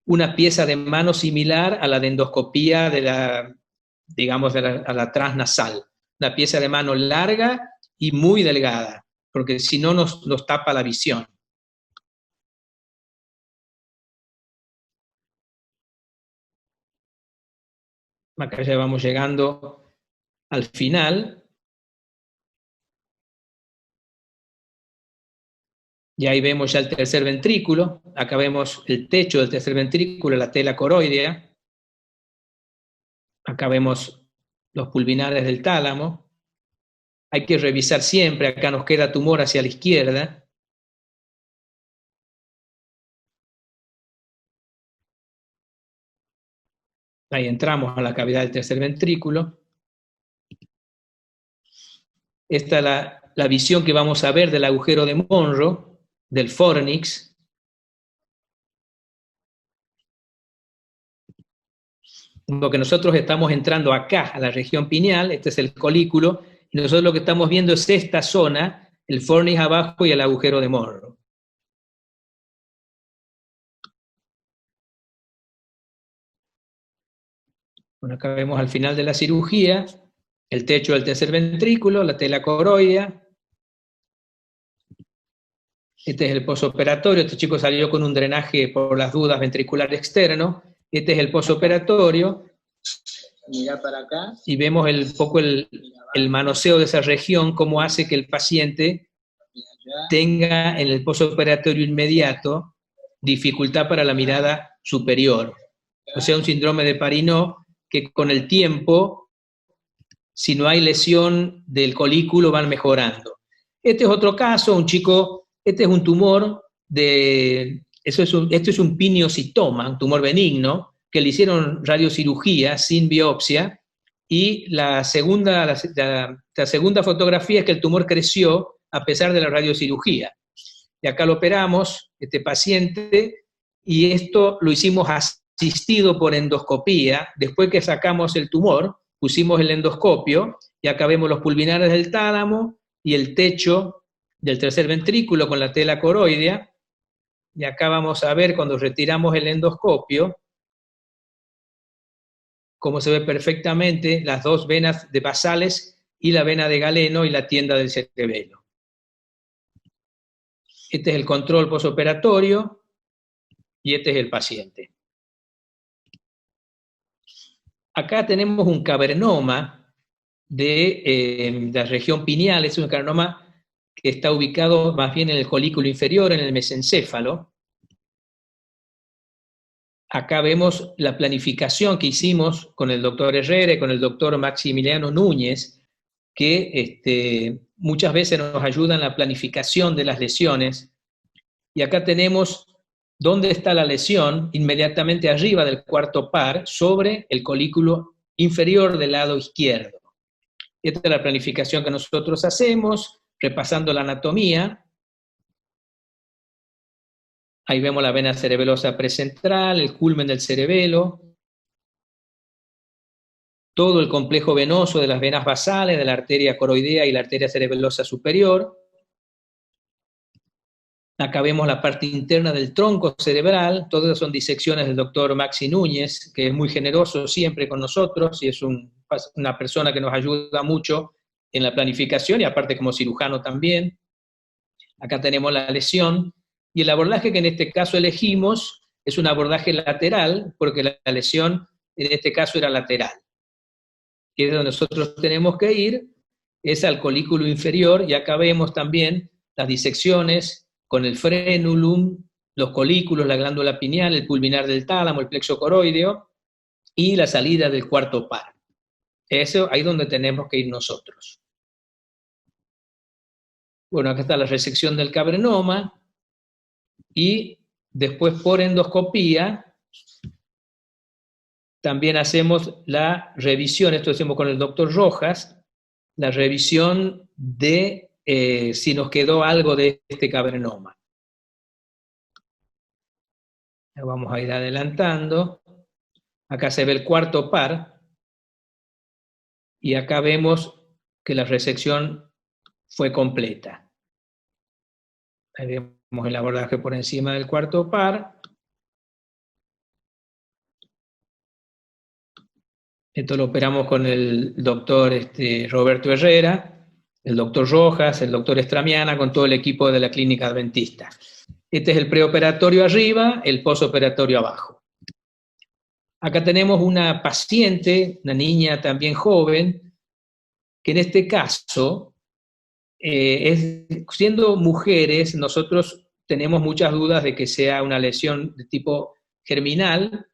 S2: una pieza de mano similar a la de endoscopía de a la transnasal. Una pieza de mano larga y muy delgada, porque si no nos tapa la visión. Acá ya vamos llegando al final. Y ahí vemos ya el tercer ventrículo. Acá vemos el techo del tercer ventrículo, la tela coroidea. Acá vemos los pulvinares del tálamo. Hay que revisar siempre. Acá nos queda tumor hacia la izquierda. Ahí entramos a la cavidad del tercer ventrículo. Esta es la visión que vamos a ver del agujero de Monro, del fornix. Lo que nosotros estamos entrando acá, a la región pineal, este es el colículo, y nosotros lo que estamos viendo es esta zona, el fornix abajo y el agujero de Monro. Bueno, acá vemos al final de la cirugía, el techo del tercer ventrículo, la tela coroidea. Este es el posoperatorio. Este chico salió con un drenaje por las dudas ventricular externo. Este es el posoperatorio. Mira para acá. Y vemos un poco el manoseo de esa región, cómo hace que el paciente tenga en el posoperatorio inmediato dificultad para la mirada superior. O sea, un síndrome de Parinot que con el tiempo, si no hay lesión del colículo, van mejorando. Este es otro caso, un chico, este es un tumor esto es un pineocitoma, un tumor benigno, que le hicieron radiocirugía sin biopsia, y la segunda fotografía es que el tumor creció a pesar de la radiocirugía. Y acá lo operamos, este paciente, y esto lo hicimos asistido por endoscopía. Después que sacamos el tumor, pusimos el endoscopio, y acá vemos los pulvinares del tálamo y el techo del tercer ventrículo con la tela coroidea. Y acá vamos a ver, cuando retiramos el endoscopio, cómo se ve perfectamente las dos venas de basales y la vena de Galeno y la tienda del cerebelo. Este es el control posoperatorio y este es el paciente. Acá tenemos un cavernoma de la región pineal. Es un cavernoma que está ubicado más bien en el colículo inferior, en el mesencéfalo. Acá vemos la planificación que hicimos con el doctor Herrera y con el doctor Maximiliano Núñez, que muchas veces nos ayudan en la planificación de las lesiones. Y acá tenemos dónde está la lesión, inmediatamente arriba del cuarto par, sobre el colículo inferior del lado izquierdo. Esta es la planificación que nosotros hacemos, repasando la anatomía. Ahí vemos la vena cerebelosa precentral, el culmen del cerebelo. todo el complejo venoso de las venas basales, de la arteria coroidea y la arteria cerebelosa superior. Acá vemos la parte interna del tronco cerebral. Todas son disecciones del doctor Maxi Núñez, que es muy generoso siempre con nosotros y es una persona que nos ayuda mucho en la planificación y aparte como cirujano también. Acá tenemos la lesión y el abordaje que en este caso elegimos es un abordaje lateral, porque la lesión en este caso era lateral. Que es donde nosotros tenemos que ir, es al colículo inferior, y acá vemos también las disecciones con el frenulum, los colículos, la glándula pineal, el pulvinar del tálamo, el plexo coroideo, y la salida del cuarto par. Eso ahí es donde tenemos que ir nosotros. Bueno, acá está la resección del cabrenoma, y después por endoscopía también hacemos la revisión, esto hacemos con el doctor Rojas, la revisión de si nos quedó algo de este cabrenoma. Vamos a ir adelantando. Acá se ve el cuarto par, y acá vemos que la resección fue completa. Ahí vemos el abordaje por encima del cuarto par. Esto lo operamos con el doctor Roberto Herrera, el doctor Rojas, el doctor Estramiana, con todo el equipo de la clínica adventista. Este es el preoperatorio arriba, el posoperatorio abajo. Acá tenemos una paciente, una niña también joven, que en este caso, siendo mujeres, nosotros tenemos muchas dudas de que sea una lesión de tipo germinal,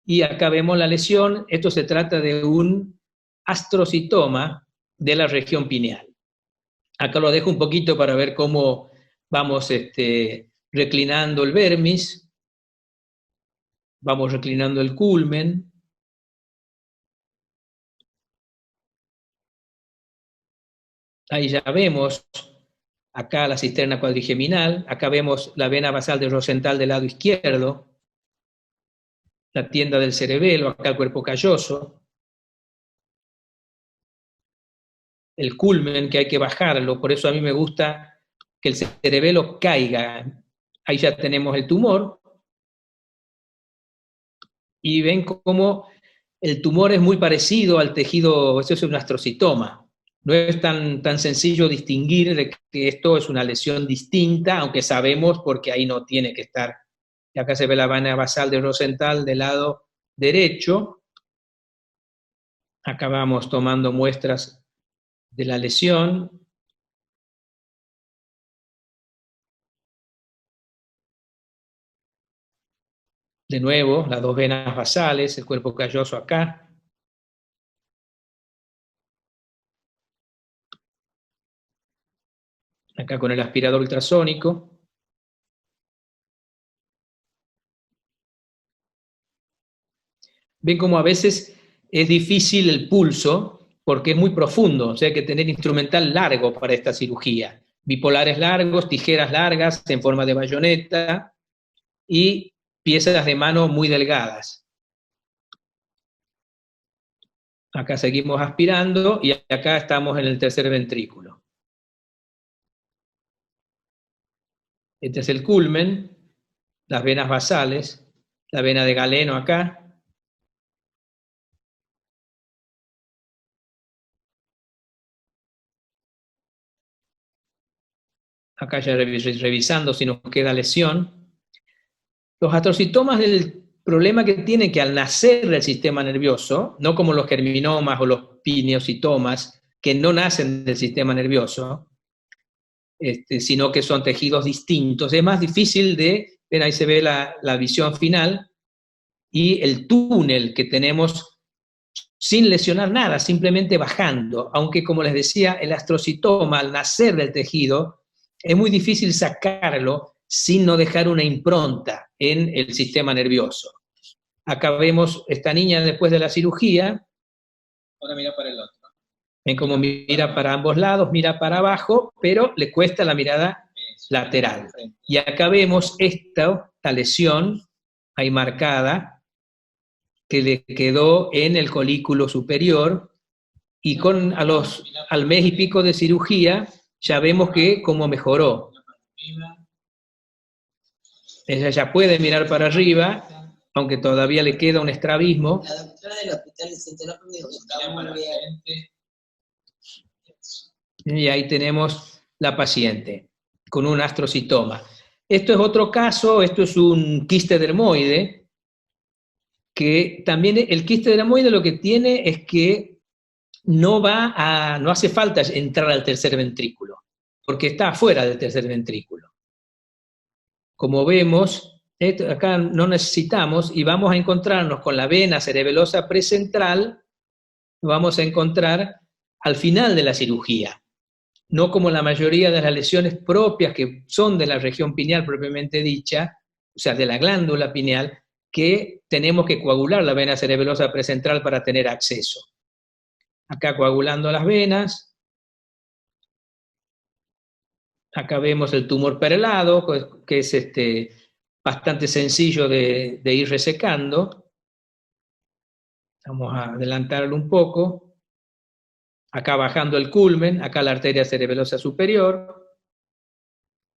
S2: y acá vemos la lesión. Esto se trata de un astrocitoma de la región pineal. Acá lo dejo un poquito para ver cómo vamos reclinando el vermis, vamos reclinando el culmen. Ahí ya vemos acá la cisterna cuadrigeminal, acá vemos la vena basal del Rosenthal del lado izquierdo, la tienda del cerebelo, acá el cuerpo calloso, el culmen que hay que bajarlo, por eso a mí me gusta que el cerebelo caiga. Ahí ya tenemos el tumor, y ven cómo el tumor es muy parecido al tejido, eso es un astrocitoma. No es tan sencillo distinguir de que esto es una lesión distinta, aunque sabemos porque ahí no tiene que estar. Y acá se ve la vena basal de Rosenthal del lado derecho. Acá vamos tomando muestras de la lesión. De nuevo, las dos venas basales, el cuerpo calloso acá. Acá con el aspirador ultrasónico. Ven cómo a veces es difícil el pulso porque es muy profundo, o sea hay que tener instrumental largo para esta cirugía. Bipolares largos, tijeras largas en forma de bayoneta y piezas de mano muy delgadas. Acá seguimos aspirando y acá estamos en el tercer ventrículo. Este es el culmen, las venas basales, la vena de Galeno acá. Acá ya revisando si nos queda lesión. Los astrocitomas, del problema que tiene que al nacer del sistema nervioso, no como los germinomas o los pineocitomas, que no nacen del sistema nervioso, sino que son tejidos distintos, es más difícil de, ven ahí se ve la visión final, y el túnel que tenemos sin lesionar nada, simplemente bajando, aunque como les decía, el astrocitoma al nacer del tejido, es muy difícil sacarlo sin no dejar una impronta en el sistema nervioso. Acá vemos esta niña después de la cirugía.
S3: Ahora mira para el otro.
S2: Ven cómo mira para ambos lados, mira para abajo, pero le cuesta la mirada lateral. Y acá vemos esta lesión ahí marcada, que le quedó en el colículo superior, y al mes y pico de cirugía ya vemos que cómo mejoró. Ella ya puede mirar para arriba, aunque todavía le queda un estrabismo.
S4: La doctora del hospital de Centeno dijo que estaba muy bien.
S2: Y ahí tenemos la paciente con un astrocitoma. Esto es otro caso, esto es un quiste dermoide, que también el quiste dermoide lo que tiene es que no hace falta entrar al tercer ventrículo, porque está afuera del tercer ventrículo. Como vemos, acá no necesitamos, y vamos a encontrarnos con la vena cerebelosa precentral, vamos a encontrar al final de la cirugía, no como la mayoría de las lesiones propias que son de la región pineal propiamente dicha, o sea, de la glándula pineal, que tenemos que coagular la vena cerebelosa precentral para tener acceso. Acá coagulando las venas. Acá vemos el tumor perelado, que es bastante sencillo de ir resecando. Vamos a adelantarlo un poco. Acá bajando el culmen, acá la arteria cerebelosa superior.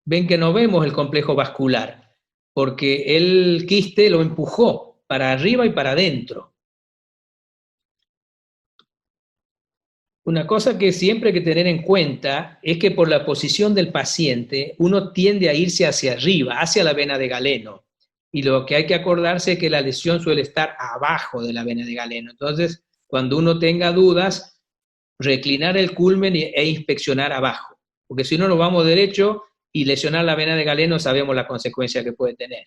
S2: Ven que no vemos el complejo vascular, porque el quiste lo empujó para arriba y para adentro. Una cosa que siempre hay que tener en cuenta es que por la posición del paciente uno tiende a irse hacia arriba, hacia la vena de Galeno. Y lo que hay que acordarse es que la lesión suele estar abajo de la vena de Galeno. Entonces, cuando uno tenga dudas, reclinar el culmen e inspeccionar abajo. Porque si no nos vamos derecho y lesionar la vena de Galeno, sabemos la consecuencia que puede tener.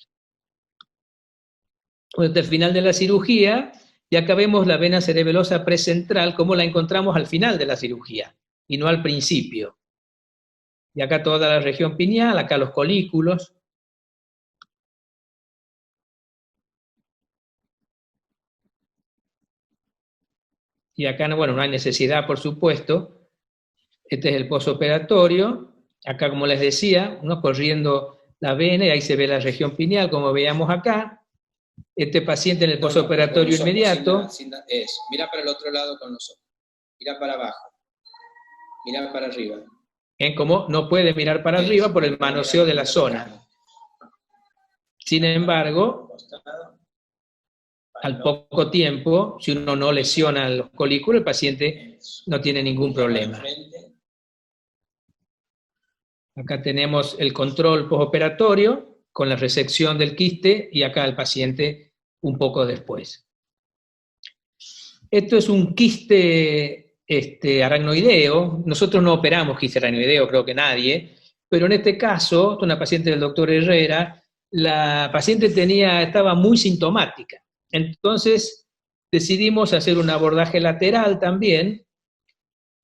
S2: Hasta el final de la cirugía, y acá vemos la vena cerebelosa precentral, como la encontramos al final de la cirugía, y no al principio. Y acá toda la región pineal, acá los colículos. Y acá, bueno, no hay necesidad, por supuesto. Este es el posoperatorio. Acá, como les decía, uno corriendo la vena, y ahí se ve la región pineal, como veíamos acá. Este paciente en el posoperatorio inmediato.
S3: Mira para el otro lado con los ojos. Mira para abajo. Mira para arriba.
S2: Como no puede mirar para arriba por el manoseo de la zona. Sin embargo, al poco tiempo, si uno no lesiona los colículos, el paciente no tiene ningún problema. Acá tenemos el control postoperatorio con la resección del quiste, y acá el paciente un poco después. Esto es un quiste aracnoideo. Nosotros no operamos quiste aracnoideo, creo que nadie, pero en este caso, una paciente del doctor Herrera, la paciente estaba muy sintomática. Entonces decidimos hacer un abordaje lateral también,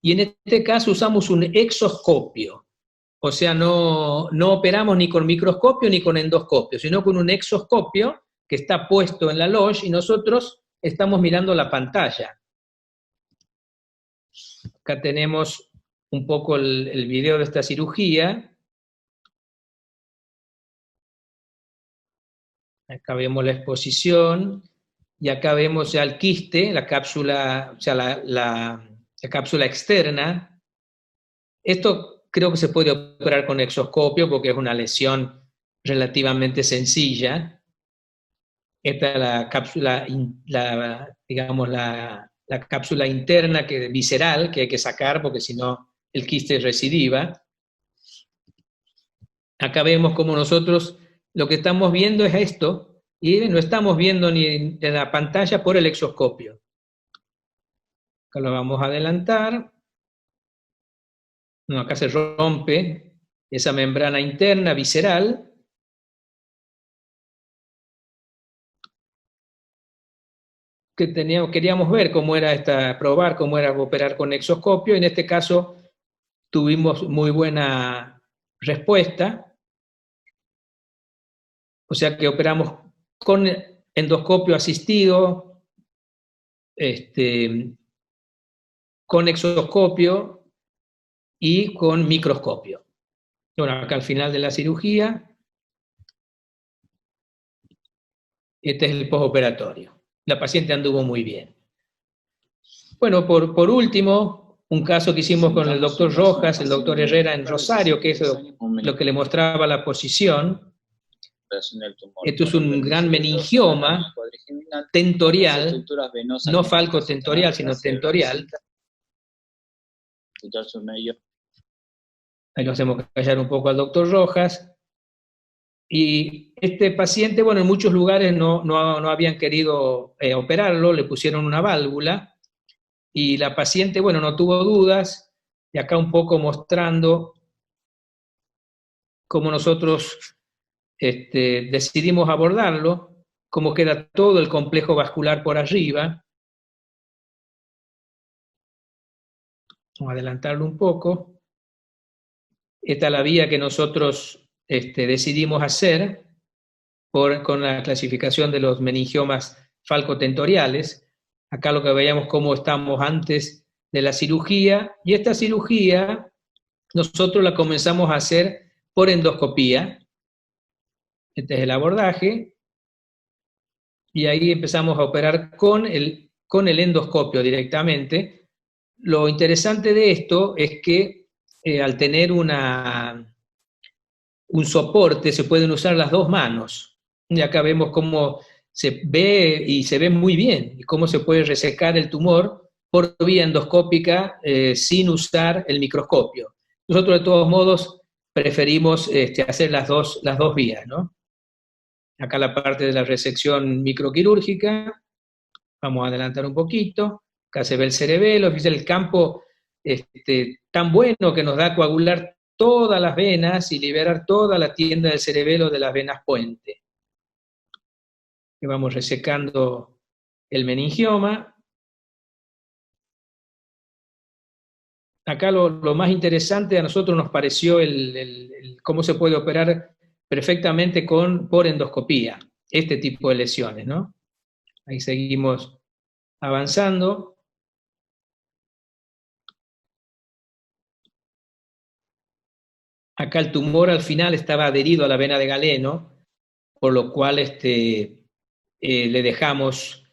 S2: y en este caso usamos un exoscopio. O sea, no operamos ni con microscopio ni con endoscopio, sino con un exoscopio que está puesto en la loge y nosotros estamos mirando la pantalla. Acá tenemos un poco el video de esta cirugía. Acá vemos la exposición y acá vemos ya el quiste, la cápsula, o sea, la cápsula externa. Esto creo que se puede operar con exoscopio porque es una lesión relativamente sencilla. Esta es la cápsula, digamos, la cápsula interna visceral que hay que sacar porque si no el quiste es recidiva. Acá vemos como nosotros lo que estamos viendo es esto y no estamos viendo ni en la pantalla por el exoscopio. Acá lo vamos a adelantar. No, acá se rompe esa membrana interna visceral. Que queríamos ver cómo era probar cómo era operar con exoscopio. En este caso tuvimos muy buena respuesta. O sea que operamos con endoscopio asistido, con exoscopio y con microscopio. Bueno, acá al final de la cirugía, este es el postoperatorio. la paciente anduvo muy bien. Bueno, por último, un caso que hicimos con el doctor Rojas, el doctor Herrera en Rosario, que es lo que le mostraba la posición. Esto es un gran meningioma tentorial, no falcotentorial, sino tentorial. Ahí lo hacemos callar un poco al doctor Rojas. Y este paciente, bueno, en muchos lugares no habían querido operarlo, le pusieron una válvula, y la paciente, bueno, no tuvo dudas, y acá un poco mostrando cómo nosotros decidimos abordarlo, cómo queda todo el complejo vascular por arriba. Vamos a adelantarlo un poco. Esta es la vía que nosotros decidimos hacer con la clasificación de los meningiomas falcotentoriales. Acá lo que veíamos cómo estamos antes de la cirugía, y esta cirugía nosotros la comenzamos a hacer por endoscopía. Este es el abordaje, y ahí empezamos a operar con el endoscopio directamente. Lo interesante de esto es que al tener un soporte se pueden usar las dos manos, y acá vemos cómo se ve, y se ve muy bien, y cómo se puede resecar el tumor por vía endoscópica sin usar el microscopio. Nosotros de todos modos preferimos hacer las dos vías, ¿no? Acá la parte de la resección microquirúrgica, vamos a adelantar un poquito, acá se ve el cerebelo, fíjense el campo tan bueno que nos da coagular todas las venas y liberar toda la tienda del cerebelo de las venas puente. Y vamos resecando el meningioma. Acá lo más interesante a nosotros nos pareció cómo se puede operar perfectamente por endoscopía, este tipo de lesiones, ¿no? Ahí seguimos avanzando. Acá el tumor al final estaba adherido a la vena de Galeno, por lo cual le dejamos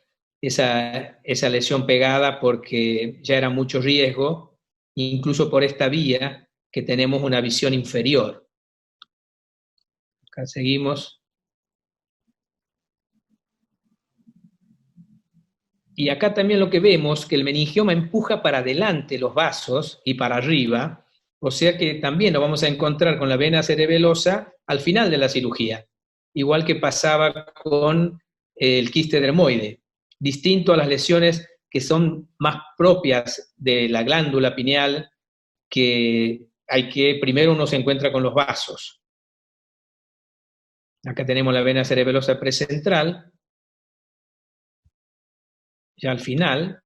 S2: esa lesión pegada porque ya era mucho riesgo, incluso por esta vía que tenemos una visión inferior. Acá seguimos. Y acá también lo que vemos, que el meningioma empuja para adelante los vasos y para arriba, o sea que también lo vamos a encontrar con la vena cerebelosa al final de la cirugía, igual que pasaba con el quiste dermoide, distinto a las lesiones que son más propias de la glándula pineal, que primero uno se encuentra con los vasos. Acá tenemos la vena cerebelosa precentral, ya al final.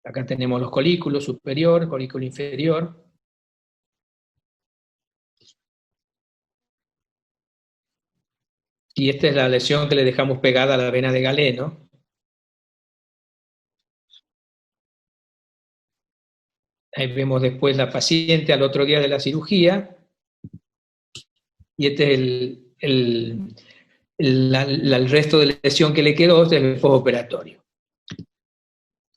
S2: Acá tenemos los colículos superior, colículo inferior. Y esta es la lesión que le dejamos pegada a la vena de Galeno. Ahí vemos después la paciente al otro día de la cirugía. Y este es el resto de lesión que le quedó desde el postoperatorio.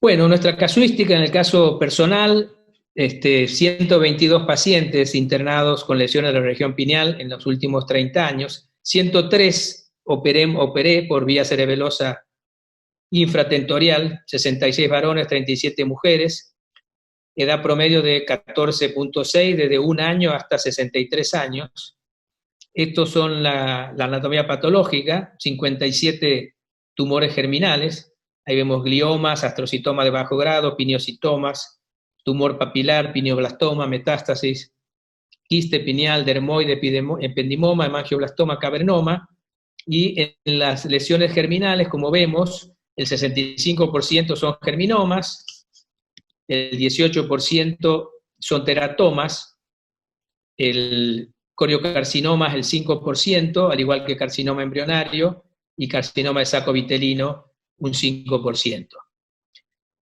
S2: Bueno, nuestra casuística en el caso personal, 122 pacientes internados con lesiones de la región pineal en los últimos 30 años, 103 operé por vía cerebelosa infratentorial, 66 varones, 37 mujeres, edad promedio de 14.6, desde 1 año hasta 63 años. Estos son la anatomía patológica, 57 tumores germinales. Ahí vemos gliomas, astrocitoma de bajo grado, pineocitomas, tumor papilar, pineoblastoma, metástasis, quiste pineal, dermoide, ependimoma, hemangioblastoma, cavernoma. Y en las lesiones germinales, como vemos, el 65% son germinomas, el 18% son teratomas, el coriocarcinoma es el 5%, al igual que carcinoma embrionario, y carcinoma de saco vitelino un 5%.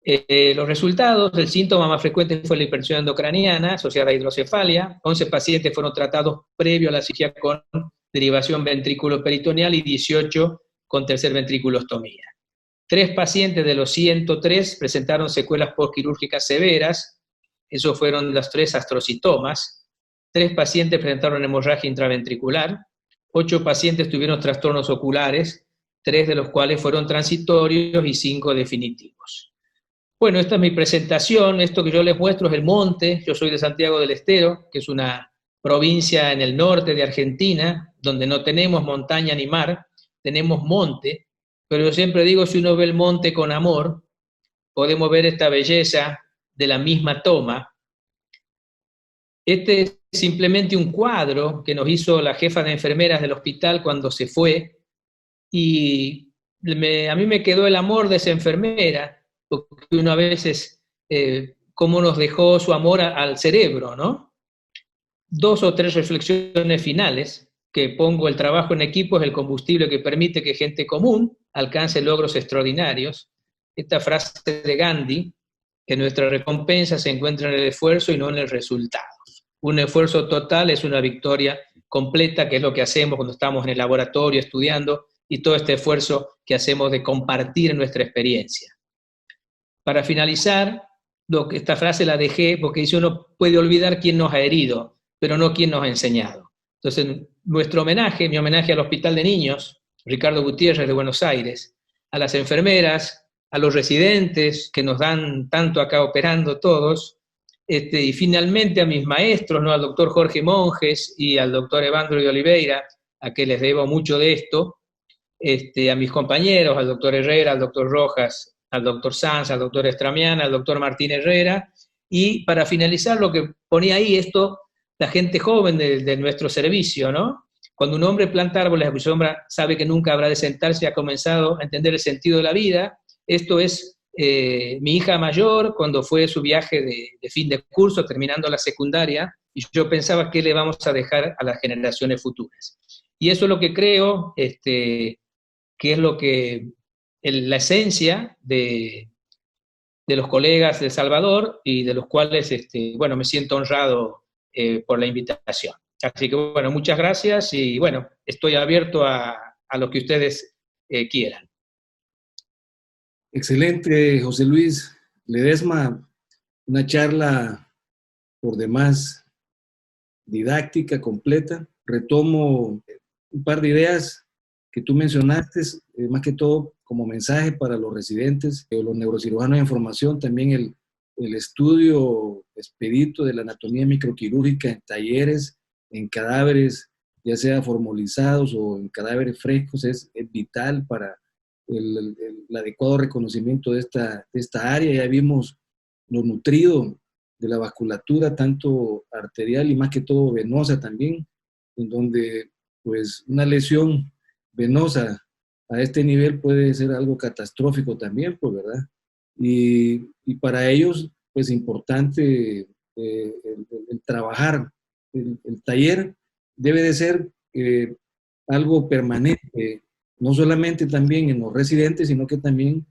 S2: Los resultados, el síntoma más frecuente fue la hipertensión endocraniana asociada a hidrocefalia. 11 pacientes fueron tratados previo a la cirugía con derivación ventrículo-peritoneal y 18 con tercer ventriculostomía. 3 pacientes de los 103 presentaron secuelas postquirúrgicas severas, esos fueron los 3 astrocitomas. 3 pacientes presentaron hemorragia intraventricular, 8 pacientes tuvieron trastornos oculares, 3 de los cuales fueron transitorios y 5 definitivos. Bueno, esta es mi presentación, esto que yo les muestro es el monte, yo soy de Santiago del Estero, que es una provincia en el norte de Argentina, donde no tenemos montaña ni mar, tenemos monte, pero yo siempre digo, si uno ve el monte con amor, podemos ver esta belleza de la misma toma. Este es simplemente un cuadro que nos hizo la jefa de enfermeras del hospital cuando se fue, y a mí me quedó el amor de esa enfermera, porque uno a veces, cómo nos dejó su amor al cerebro, ¿no? 2 o 3 reflexiones finales, que pongo: el trabajo en equipo es el combustible que permite que gente común alcance logros extraordinarios. Esta frase de Gandhi, que nuestra recompensa se encuentra en el esfuerzo y no en el resultado. Un esfuerzo total es una victoria completa, que es lo que hacemos cuando estamos en el laboratorio estudiando, y todo este esfuerzo que hacemos de compartir nuestra experiencia. Para finalizar, esta frase la dejé porque dice: uno puede olvidar quién nos ha herido, pero no quién nos ha enseñado. Entonces, mi homenaje al Hospital de Niños, Ricardo Gutiérrez de Buenos Aires, a las enfermeras, a los residentes que nos dan tanto acá operando todos, y finalmente a mis maestros, ¿no? Al doctor Jorge Monjes y al doctor Evandro de Oliveira, a que les debo mucho de esto, a mis compañeros, al doctor Herrera, al doctor Rojas, al doctor Sanz, al doctor Estramián, al doctor Martín Herrera, y para finalizar lo que ponía ahí, la gente joven de nuestro servicio, ¿no? Cuando un hombre planta árboles a cuya sombra sabe que nunca habrá de sentarse, ha comenzado a entender el sentido de la vida. Esto es mi hija mayor, cuando fue su viaje de fin de curso, terminando la secundaria, y yo pensaba qué le vamos a dejar a las generaciones futuras. Y eso es lo que creo, que es lo que la esencia de los colegas de El Salvador, y de los cuales, bueno, me siento honrado por la invitación. Así que, bueno, muchas gracias, y bueno, estoy abierto a lo que ustedes quieran.
S1: Excelente, José Luis Ledesma, una charla por demás didáctica, completa. Retomo un par de ideas que tú mencionaste, más que todo como mensaje para los residentes, los neurocirujanos en formación, también el estudio expedito de la anatomía microquirúrgica en talleres, en cadáveres, ya sea formalizados o en cadáveres frescos, es vital para el adecuado reconocimiento de esta área. Ya vimos lo nutrido de la vasculatura, tanto arterial y más que todo venosa también, en donde pues una lesión venosa a este nivel puede ser algo catastrófico también, pues, ¿verdad? Y para ellos, pues, importante el trabajar. El taller debe de ser algo permanente, no solamente también en los residentes, sino que también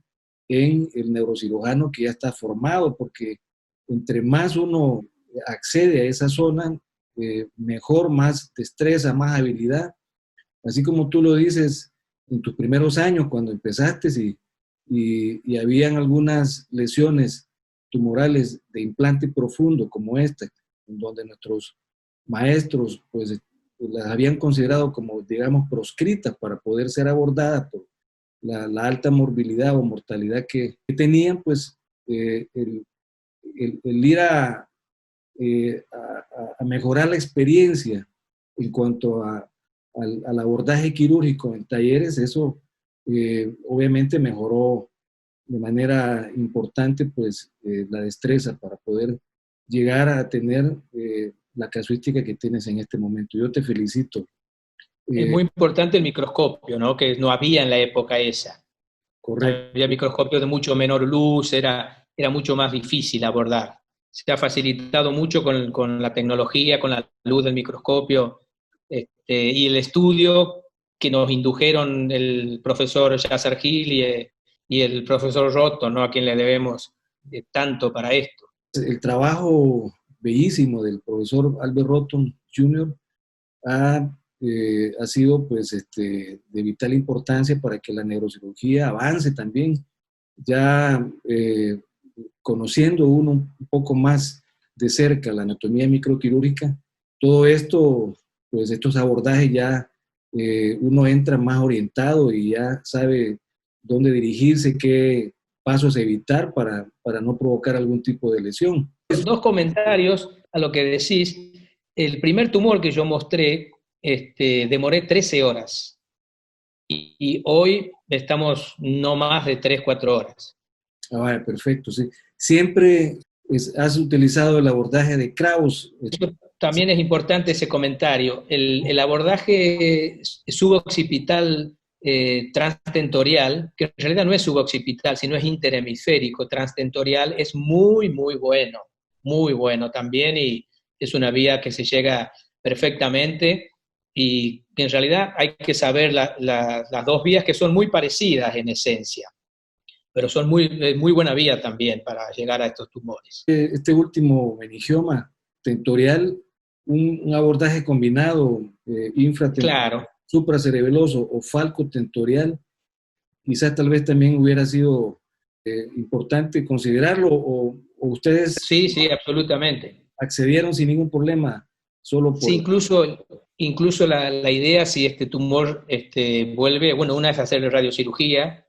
S1: en el neurocirujano que ya está formado, porque entre más uno accede a esa zona, mejor, más destreza, más habilidad. Así como tú lo dices, en tus primeros años, cuando empezaste y habían algunas lesiones tumorales de implante profundo como esta, en donde nuestros maestros pues las habían considerado como, digamos, proscritas para poder ser abordadas por la alta morbilidad o mortalidad que tenían, pues el ir a mejorar la experiencia en cuanto al abordaje quirúrgico en talleres, eso obviamente mejoró de manera importante pues la destreza para poder llegar a tener la casuística que tienes en este momento. Yo te felicito.
S2: Es muy importante el microscopio, ¿no? Que no había en la época esa.
S1: Correcto.
S2: Había microscopios de mucho menor luz, era mucho más difícil abordar. Se ha facilitado mucho con la tecnología, con la luz del microscopio, y el estudio que nos indujeron el profesor Yasser Gil y el profesor Rotto, ¿no? A quien le debemos tanto para esto.
S1: El trabajo bellísimo del profesor Albert Rotton Jr. ha sido pues, de vital importancia para que la neurocirugía avance también, ya conociendo uno un poco más de cerca la anatomía microquirúrgica. Todo esto, pues estos abordajes ya uno entra más orientado y ya sabe dónde dirigirse, qué pasos evitar para no provocar algún tipo de lesión.
S2: Dos comentarios a lo que decís. El primer tumor que yo mostré, demoré 13 horas y hoy estamos no más de 3, 4 horas.
S1: Ah, perfecto, sí. Siempre has utilizado el abordaje de Kraus.
S2: También es importante ese comentario. El abordaje suboccipital transtentorial, que en realidad no es suboccipital, sino es interhemisférico, transtentorial, es muy, muy bueno también, y es una vía que se llega perfectamente, y que en realidad hay que saber las dos vías, que son muy parecidas en esencia, pero son muy buena vía también para llegar a estos tumores.
S1: Este último meningioma tentorial, un abordaje combinado, infratentorial,
S2: claro,
S1: supracerebeloso o falcotentorial, quizás tal vez también hubiera sido importante considerarlo, o ustedes
S2: sí, absolutamente.
S1: accedieron sin ningún problema, solo por...
S2: Sí, incluso la idea, si este tumor vuelve, bueno, una es hacerle radiocirugía,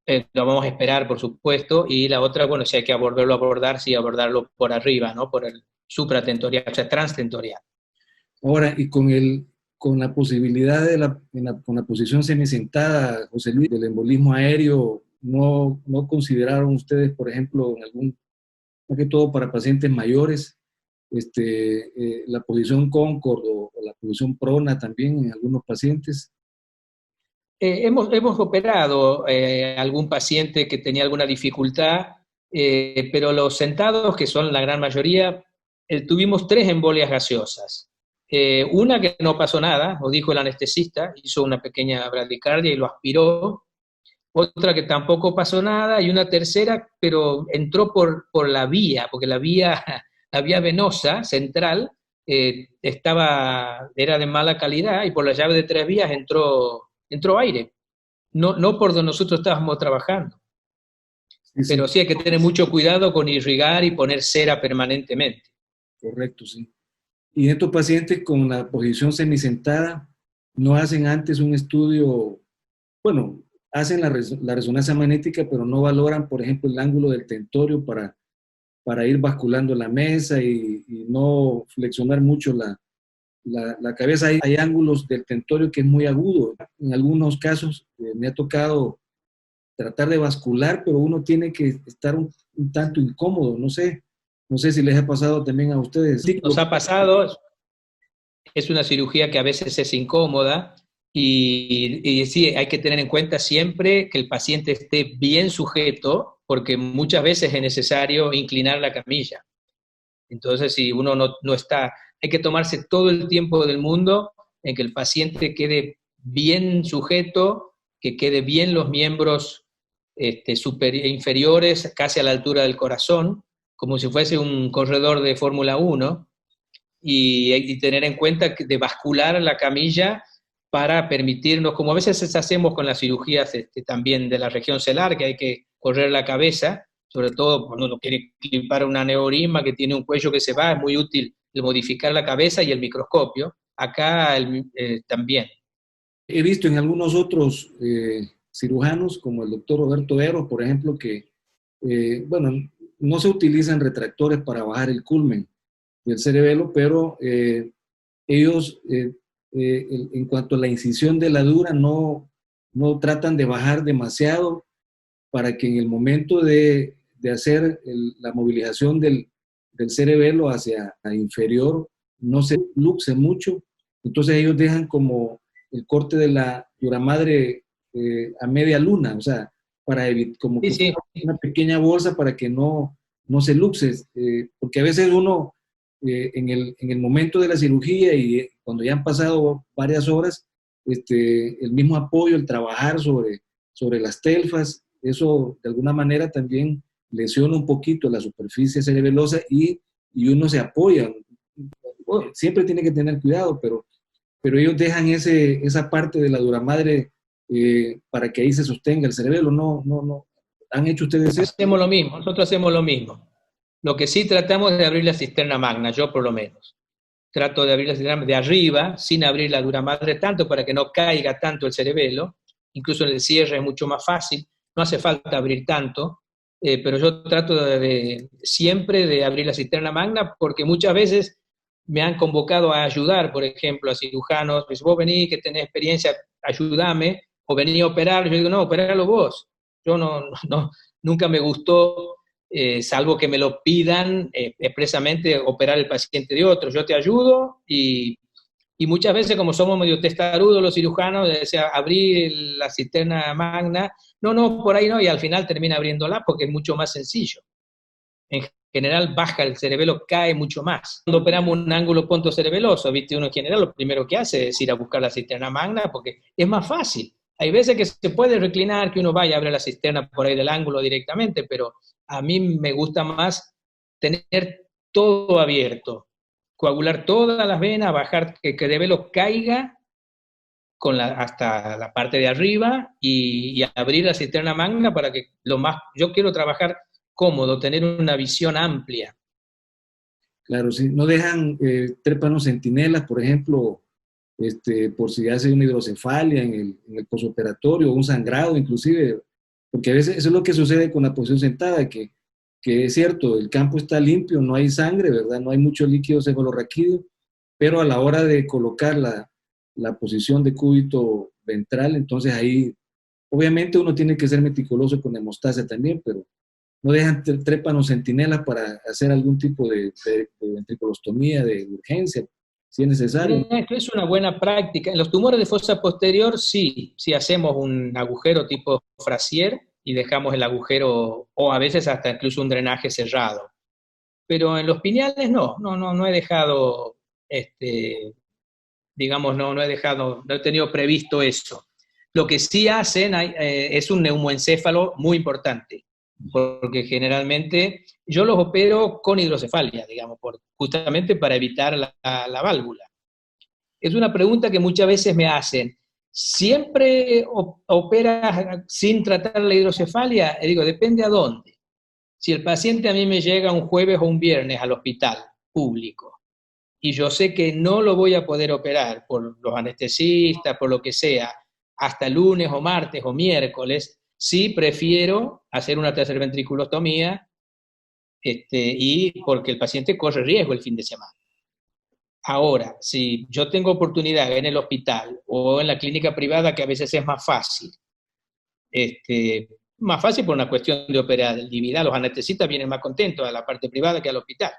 S2: lo vamos a esperar, por supuesto, y la otra, bueno, si hay que volverlo a abordar, sí, abordarlo por arriba, ¿no? Por el supratentorial, o sea, transtentorial.
S1: Ahora, y con la posibilidad con la posición semisentada, José Luis, del embolismo aéreo, ¿no consideraron ustedes, por ejemplo, más que todo para pacientes mayores, la posición Concord o la posición Prona también en algunos pacientes?
S2: Hemos operado algún paciente que tenía alguna dificultad, pero los sentados, que son la gran mayoría, tuvimos 3 embolias gaseosas. Una que no pasó nada, nos dijo el anestesista, hizo una pequeña bradicardia y lo aspiró. Otra que tampoco pasó nada, y una tercera, pero entró por la vía, porque la vía venosa central era de mala calidad, y por la llave de 3 vías entró aire. No por donde nosotros estábamos trabajando.
S1: Sí,
S2: pero sí hay que tener mucho cuidado con irrigar y poner cera permanentemente.
S1: Correcto, sí. Y en estos pacientes con la posición semisentada, ¿no hacen antes un estudio? Bueno, hacen la resonancia magnética, pero no valoran, por ejemplo, el ángulo del tentorio para ir basculando la mesa y no flexionar mucho la cabeza. Hay ángulos del tentorio que es muy agudo. En algunos casos me ha tocado tratar de bascular, pero uno tiene que estar un tanto incómodo. No sé si les ha pasado también a ustedes.
S2: Nos ha pasado, es una cirugía que a veces es incómoda, y sí, hay que tener en cuenta siempre que el paciente esté bien sujeto, porque muchas veces es necesario inclinar la camilla. Entonces, si uno no está, hay que tomarse todo el tiempo del mundo en que el paciente quede bien sujeto, que quede bien los miembros inferiores, casi a la altura del corazón, como si fuese un corredor de Fórmula 1, y tener en cuenta de bascular la camilla para permitirnos, como a veces hacemos con las cirugías también de la región celar, que hay que correr la cabeza, sobre todo cuando uno quiere clipar un aneurisma que tiene un cuello que se va, es muy útil el modificar la cabeza y el microscopio. Acá también.
S1: He visto en algunos otros cirujanos, como el doctor Roberto Eros, por ejemplo, que, bueno, no se utilizan retractores para bajar el culmen del cerebelo, pero ellos, en cuanto a la incisión de la dura, no tratan de bajar demasiado para que en el momento de hacer la movilización del cerebelo hacia inferior no se luxe mucho. Entonces ellos dejan como el corte de la duramadre a media luna, o sea, para evitar como que
S2: Sí.
S1: una pequeña bolsa para que no se luxe, porque a veces uno en el momento de la cirugía y cuando ya han pasado varias horas, el mismo apoyo, el trabajar sobre las telfas, eso de alguna manera también lesiona un poquito la superficie cerebelosa y uno se apoya. Bueno, siempre tiene que tener cuidado, pero ellos dejan esa parte de la duramadre para que ahí se sostenga el cerebelo. No. ¿Han hecho ustedes eso?
S2: Hacemos lo mismo, nosotros hacemos lo mismo. Lo que sí tratamos es de abrir la cisterna magna, yo por lo menos. Trato de abrir la cisterna de arriba, sin abrir la duramadre tanto, para que no caiga tanto el cerebelo. Incluso en el cierre es mucho más fácil, no hace falta abrir tanto, pero yo trato siempre de abrir la cisterna magna, porque muchas veces me han convocado a ayudar, por ejemplo, a cirujanos, me dicen, vos vení, que tenés experiencia, ayúdame, o vení a operar. Yo digo, no, operalo vos. Yo nunca me gustó, salvo que me lo pidan expresamente, operar el paciente de otro. Yo te ayudo y muchas veces, como somos medio testarudos los cirujanos, decía, abrir la cisterna magna, no, por ahí no, y al final termina abriéndola porque es mucho más sencillo. En general baja el cerebelo, cae mucho más. Cuando operamos un ángulo pontocerebeloso, ¿viste? Uno en general lo primero que hace es ir a buscar la cisterna magna porque es más fácil. Hay veces que se puede reclinar, que uno vaya a abrir la cisterna por ahí del ángulo directamente, pero a mí me gusta más tener todo abierto, coagular todas las venas, bajar, que el cerebelo caiga hasta la parte de arriba y abrir la cisterna magna para que yo quiero trabajar cómodo, tener una visión amplia.
S1: Claro, sí. No dejan trépanos centinelas, por ejemplo, por si hace una hidrocefalia en el posoperatorio, o un sangrado inclusive, porque a veces eso es lo que sucede con la posición sentada, que es cierto, el campo está limpio, no hay sangre, ¿verdad? No hay mucho líquido cefalorraquídeo, pero a la hora de colocar la posición de cúbito ventral, entonces ahí, obviamente uno tiene que ser meticuloso con hemostasia también, pero no dejan trépanos centinelas para hacer algún tipo de ventriculostomía de urgencia, si es necesario.
S2: Esto es una buena práctica. En los tumores de fosa posterior sí hacemos un agujero tipo Frazier y dejamos el agujero, o a veces hasta incluso un drenaje cerrado. Pero en los pineales no he dejado, digamos, no he tenido previsto eso. Lo que sí hacen es un neumoencéfalo muy importante, porque generalmente yo los opero con hidrocefalia, digamos, justamente para evitar la válvula. Es una pregunta que muchas veces me hacen. ¿Siempre operas sin tratar la hidrocefalia? Y digo, depende a dónde. Si el paciente a mí me llega un jueves o un viernes al hospital público y yo sé que no lo voy a poder operar por los anestesistas, por lo que sea, hasta lunes o martes o miércoles, sí prefiero hacer una tercerventriculostomía y porque el paciente corre riesgo el fin de semana. Ahora, si yo tengo oportunidad en el hospital o en la clínica privada, que a veces es más fácil por una cuestión de operatividad, los anestesistas vienen más contentos a la parte privada que al hospital.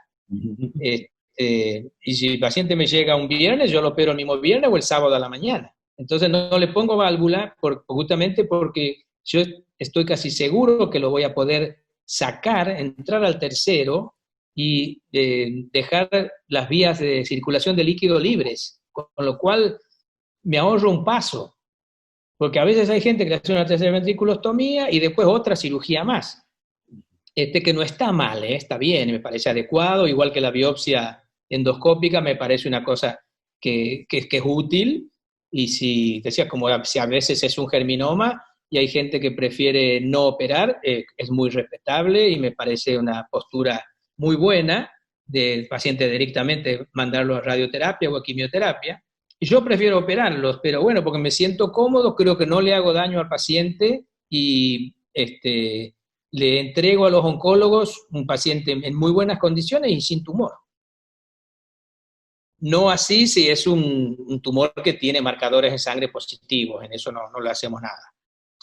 S2: Y si el paciente me llega un viernes, yo lo opero el mismo viernes o el sábado a la mañana. Entonces no le pongo válvula justamente porque yo estoy casi seguro que lo voy a poder sacar, entrar al tercero y dejar las vías de circulación de líquido libres, con lo cual me ahorro un paso. Porque a veces hay gente que hace una tercerventriculostomía y después otra cirugía más. Que no está mal, está bien, me parece adecuado, igual que la biopsia endoscópica me parece una cosa que es útil, y si a veces es un germinoma y hay gente que prefiere no operar, es muy respetable y me parece una postura muy buena del paciente directamente mandarlo a radioterapia o a quimioterapia. Y yo prefiero operarlos, pero bueno, porque me siento cómodo, creo que no le hago daño al paciente y le entrego a los oncólogos un paciente en muy buenas condiciones y sin tumor. No así si es un tumor que tiene marcadores de sangre positivos, en eso no le hacemos nada.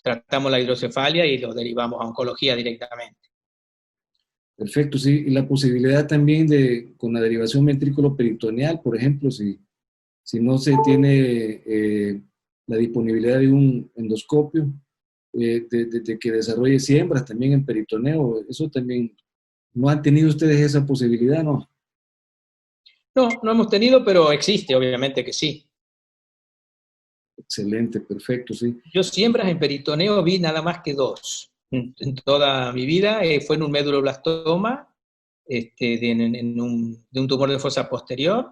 S2: Tratamos la hidrocefalia y lo derivamos a oncología directamente.
S1: Perfecto, sí. Y la posibilidad también con la derivación ventrículo-peritoneal, por ejemplo, si no se tiene la disponibilidad de un endoscopio, de que desarrolle siembras también en peritoneo, eso también, ¿no han tenido ustedes esa posibilidad, no?
S2: No hemos tenido, pero existe, obviamente que sí.
S1: Excelente, perfecto, sí.
S2: Yo siembras en peritoneo vi nada más que 2. en toda mi vida, fue en un méduloblastoma, de un tumor de fosa posterior,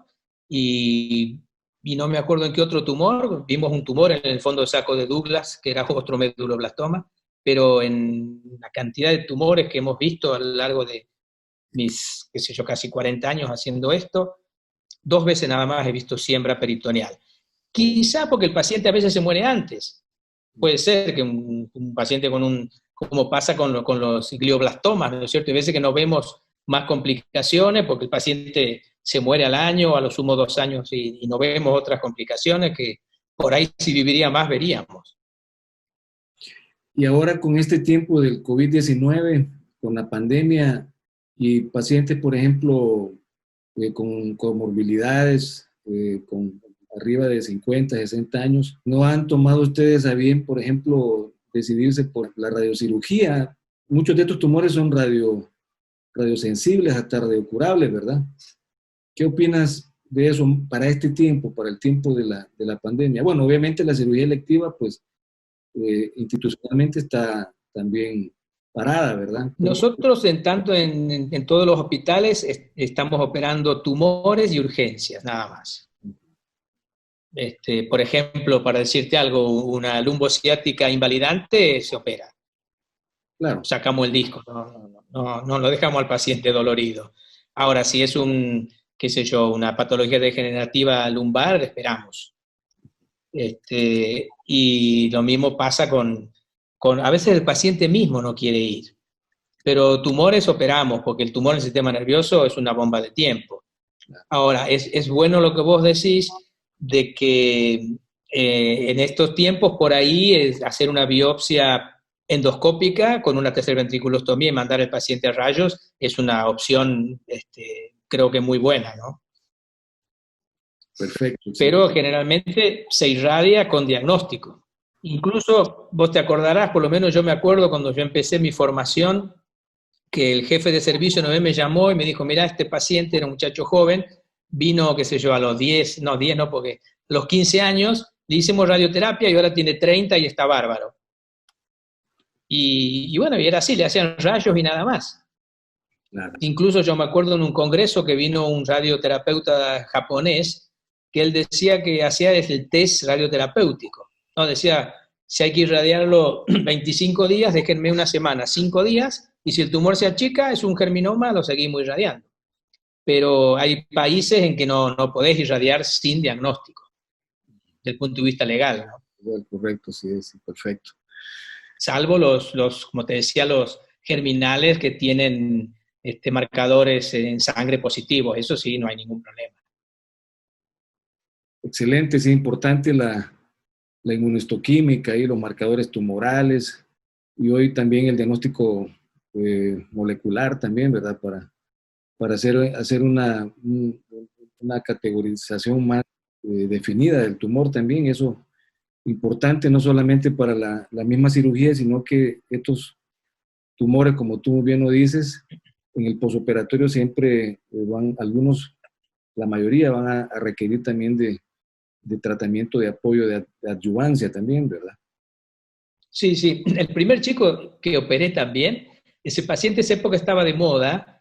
S2: y no me acuerdo en qué otro tumor. Vimos un tumor en el fondo de saco de Douglas, que era otro méduloblastoma, pero en la cantidad de tumores que hemos visto a lo largo de mis, qué sé yo, casi 40 años haciendo esto, 2 veces nada más he visto siembra peritoneal. Quizá porque el paciente a veces se muere antes. Puede ser que un paciente como pasa con los glioblastomas, ¿no es cierto? Hay veces que no vemos más complicaciones porque el paciente se muere al año, a lo sumo 2 años, y no vemos otras complicaciones que por ahí, si viviría más, veríamos.
S1: Y ahora con este tiempo del COVID-19, con la pandemia y pacientes, por ejemplo, con comorbilidades, con arriba de 50, 60 años, ¿no han tomado ustedes a bien, por ejemplo, decidirse por la radiocirugía? Muchos de estos tumores son radiosensibles, hasta radiocurables, ¿verdad? ¿Qué opinas de eso para este tiempo, para el tiempo de la pandemia? Bueno, obviamente la cirugía electiva, pues, institucionalmente está también parada, ¿verdad?
S2: Nosotros, en todos los hospitales, estamos operando tumores y urgencias, nada más. Por ejemplo, para decirte algo, una lumbociática invalidante se opera.
S1: Claro.
S2: Sacamos el disco, no lo dejamos al paciente dolorido. Ahora, si es qué sé yo, una patología degenerativa lumbar, esperamos. Y lo mismo pasa a veces el paciente mismo no quiere ir, pero tumores operamos, porque el tumor en el sistema nervioso es una bomba de tiempo. Ahora, es bueno lo que vos decís, de que en estos tiempos por ahí es hacer una biopsia endoscópica con una tercer ventriculostomía y mandar al paciente a rayos es una opción, creo que muy buena, ¿no?
S1: Perfecto. Sí.
S2: Pero generalmente se irradia con diagnóstico. Incluso vos te acordarás, por lo menos yo me acuerdo cuando yo empecé mi formación, que el jefe de servicio una vez me llamó y me dijo, mira, este paciente era un muchacho joven, vino, qué sé yo, a los 10 no, porque a los 15 años le hicimos radioterapia y ahora tiene 30 y está bárbaro. Y bueno, y era así, le hacían rayos y nada más. Claro. Incluso yo me acuerdo en un congreso que vino un radioterapeuta japonés, que él decía que hacía el test radioterapéutico, ¿no? Decía, si hay que irradiarlo 25 días, déjenme una semana, 5 días, y si el tumor se achica, es un germinoma, lo seguimos irradiando. Pero hay países en que no podés irradiar sin diagnóstico, desde el punto de vista legal, ¿no?
S1: Correcto, sí, perfecto.
S2: Salvo como te decía, los germinales que tienen marcadores en sangre positivos, eso sí, no hay ningún problema.
S1: Excelente, sí, importante la inmunohistoquímica y los marcadores tumorales, y hoy también el diagnóstico molecular también, ¿verdad? Para hacer una categorización más definida del tumor también, eso importante no solamente para la misma cirugía, sino que estos tumores, como tú bien lo dices, en el posoperatorio siempre la mayoría van a requerir también de tratamiento de apoyo, de adyuvancia también, ¿verdad?
S2: Sí, sí. El primer chico que operé también, ese paciente en esa época estaba de moda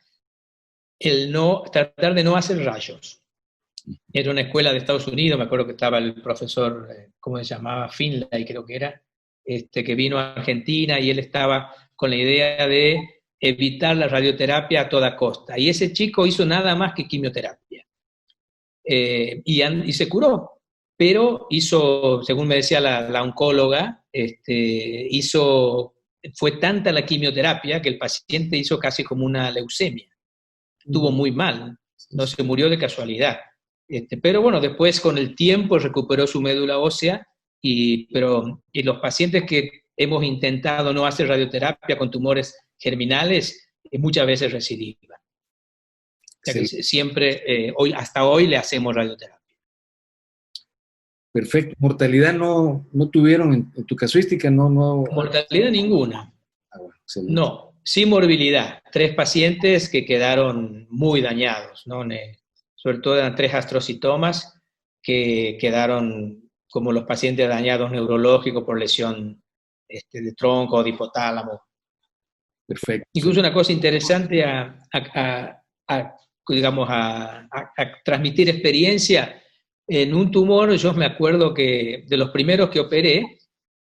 S2: tratar de no hacer rayos. Era una escuela de Estados Unidos, me acuerdo que estaba el profesor, ¿cómo se llamaba? Finlay, creo que era, que vino a Argentina, y él estaba con la idea de evitar la radioterapia a toda costa. Y ese chico hizo nada más que quimioterapia. Y se curó, pero hizo, según me decía la oncóloga, fue tanta la quimioterapia que el paciente hizo casi como una leucemia. Estuvo muy mal, no se murió de casualidad. Pero bueno, después con el tiempo recuperó su médula ósea, y los pacientes que hemos intentado no hacer radioterapia con tumores germinales, muchas veces recidivan. O sea que siempre, hasta hoy le hacemos radioterapia.
S1: Perfecto. ¿Mortalidad no tuvieron en tu casuística? No.
S2: Mortalidad ninguna.
S1: Bueno,
S2: no, sin morbilidad. 3 pacientes que quedaron muy dañados, ¿no? Sobre todo eran 3 astrocitomas que quedaron como los pacientes dañados neurológicos por lesión de tronco o de hipotálamo.
S1: Perfecto.
S2: Incluso una cosa interesante digamos, a transmitir experiencia. En un tumor, yo me acuerdo que de los primeros que operé,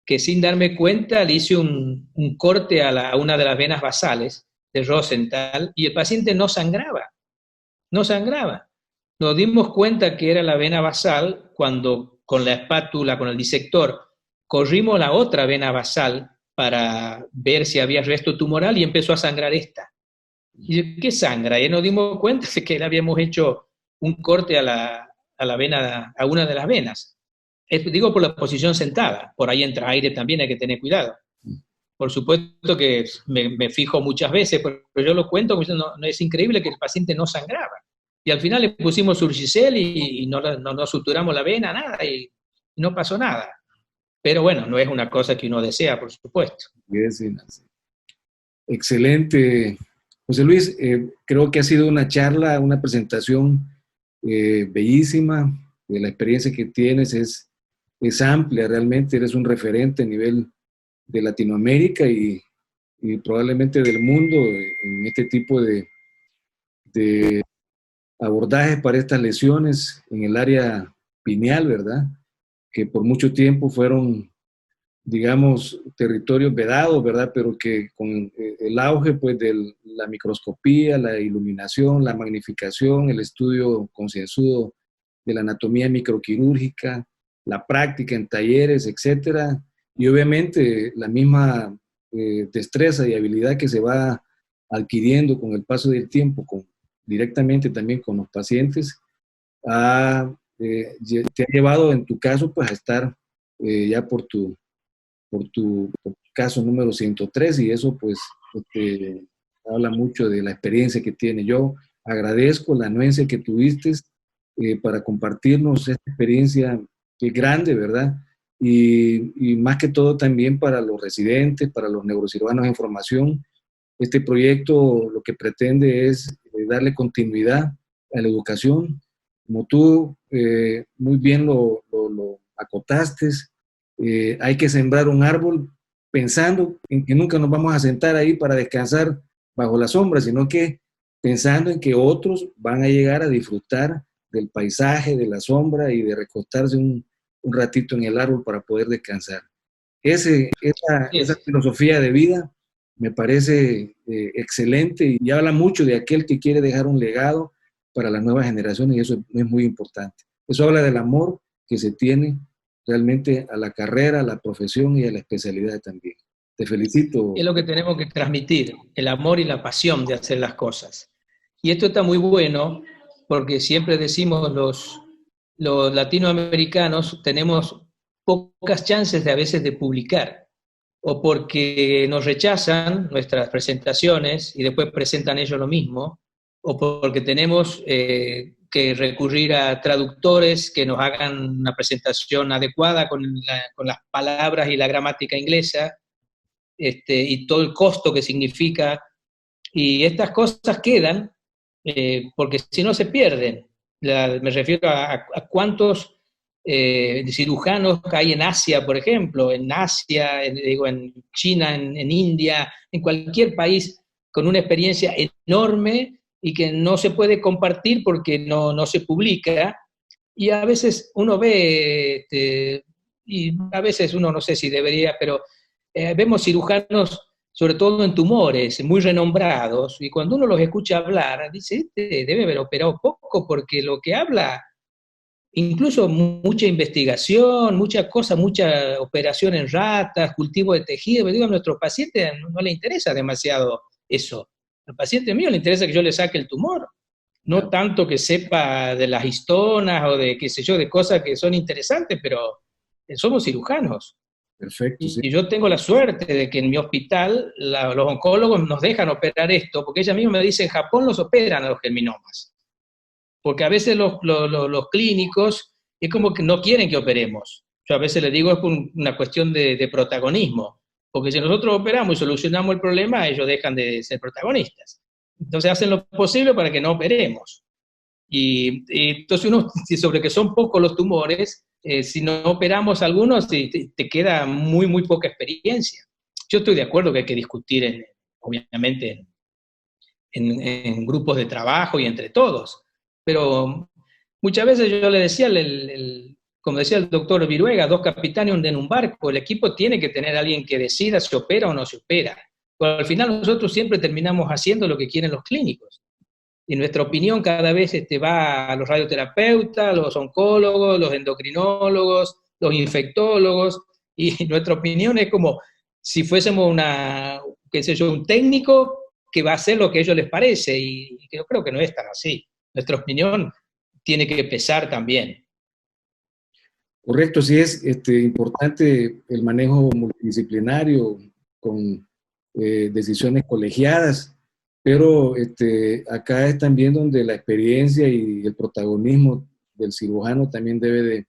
S2: que sin darme cuenta le hice un corte a una de las venas basales de Rosenthal y el paciente no sangraba, no sangraba. Nos dimos cuenta que era la vena basal cuando con la espátula, con el disector, corrimos la otra vena basal para ver si había resto tumoral y empezó a sangrar esta. Y yo, ¿qué sangra? Y nos dimos cuenta de que le habíamos hecho un corte a la vena, a una de las venas. Digo por la posición sentada, por ahí entra aire también, hay que tener cuidado. Por supuesto que me fijo muchas veces, pero yo lo cuento como diciendo, no, es increíble que el paciente no sangraba. Y al final le pusimos Surgicel y no suturamos la vena, nada, y no pasó nada. Pero bueno, no es una cosa que uno desea, por supuesto.
S1: Excelente. José Luis, creo que ha sido una charla, una presentación bellísima. La experiencia que tienes es amplia, realmente eres un referente a nivel de Latinoamérica y probablemente del mundo en este tipo de abordajes para estas lesiones en el área pineal, ¿verdad? Que por mucho tiempo fueron, digamos, territorios vedados, ¿verdad? Pero que con el auge, pues, de la microscopía, la iluminación, la magnificación, el estudio concienzudo de la anatomía microquirúrgica, la práctica en talleres, etcétera, y obviamente la misma destreza y habilidad que se va adquiriendo con el paso del tiempo, directamente también con los pacientes, te ha llevado en tu caso pues a estar ya por tu caso número 103 y eso pues te habla mucho de la experiencia que tiene. Yo agradezco la anuencia que tuviste para compartirnos esta experiencia que es grande, ¿verdad? Y más que todo también para los residentes, para los neurocirujanos en formación. Este proyecto lo que pretende es darle continuidad a la educación. Como tú muy bien lo acotaste, hay que sembrar un árbol pensando en que nunca nos vamos a sentar ahí para descansar bajo la sombra, sino que pensando en que otros van a llegar a disfrutar del paisaje, de la sombra y de recostarse un ratito en el árbol para poder descansar. Esa filosofía de vida me parece excelente y habla mucho de aquel que quiere dejar un legado para las nuevas generaciones y eso es muy importante. Eso habla del amor que se tiene realmente a la carrera, a la profesión y a la especialidad también. Te felicito.
S2: Es lo que tenemos que transmitir, el amor y la pasión de hacer las cosas. Y esto está muy bueno porque siempre decimos los latinoamericanos tenemos pocas chances de a veces de publicar, o porque nos rechazan nuestras presentaciones y después presentan ellos lo mismo, o porque tenemos que recurrir a traductores que nos hagan una presentación adecuada con las palabras y la gramática inglesa, y todo el costo que significa. Y estas cosas quedan porque si no se pierden. Me refiero a cuántos cirujanos que hay en Asia, por ejemplo, en Asia, en China, en India, en cualquier país con una experiencia enorme y que no se puede compartir porque no se publica. Y a veces uno ve, y a veces uno no sé si debería, pero vemos cirujanos, sobre todo en tumores, muy renombrados, y cuando uno los escucha hablar, dice, este debe haber operado poco, porque lo que habla, incluso mucha investigación, muchas cosas, mucha operación en ratas, cultivo de tejido, pero digo, a nuestros pacientes no le interesa demasiado eso. Al paciente mío le interesa que yo le saque el tumor, no tanto que sepa de las histonas o de qué sé yo, de cosas que son interesantes, pero somos cirujanos.
S1: Perfecto, sí.
S2: Y yo tengo la suerte de que en mi hospital los oncólogos nos dejan operar esto, porque ella misma me dice, en Japón los operan a los germinomas. Porque a veces los clínicos es como que no quieren que operemos. Yo a veces les digo es una cuestión de protagonismo, porque si nosotros operamos y solucionamos el problema, ellos dejan de ser protagonistas. Entonces hacen lo posible para que no operemos. Y entonces uno, sobre que son pocos los tumores, si no operamos algunos, te queda muy, muy poca experiencia. Yo estoy de acuerdo que hay que discutir obviamente en grupos de trabajo y entre todos. Pero muchas veces yo le decía, como decía el doctor Viruega, 2 capitanes hunden un barco, el equipo tiene que tener a alguien que decida si opera o no se opera. Pero al final nosotros siempre terminamos haciendo lo que quieren los clínicos. Y nuestra opinión cada vez va a los radioterapeutas, los oncólogos, los endocrinólogos, los infectólogos, y nuestra opinión es como si fuésemos un técnico que va a hacer lo que a ellos les parece, y yo creo que no es tan así. Nuestra opinión tiene que pesar también.
S1: Correcto, sí es importante el manejo multidisciplinario con decisiones colegiadas, pero acá es también donde la experiencia y el protagonismo del cirujano también debe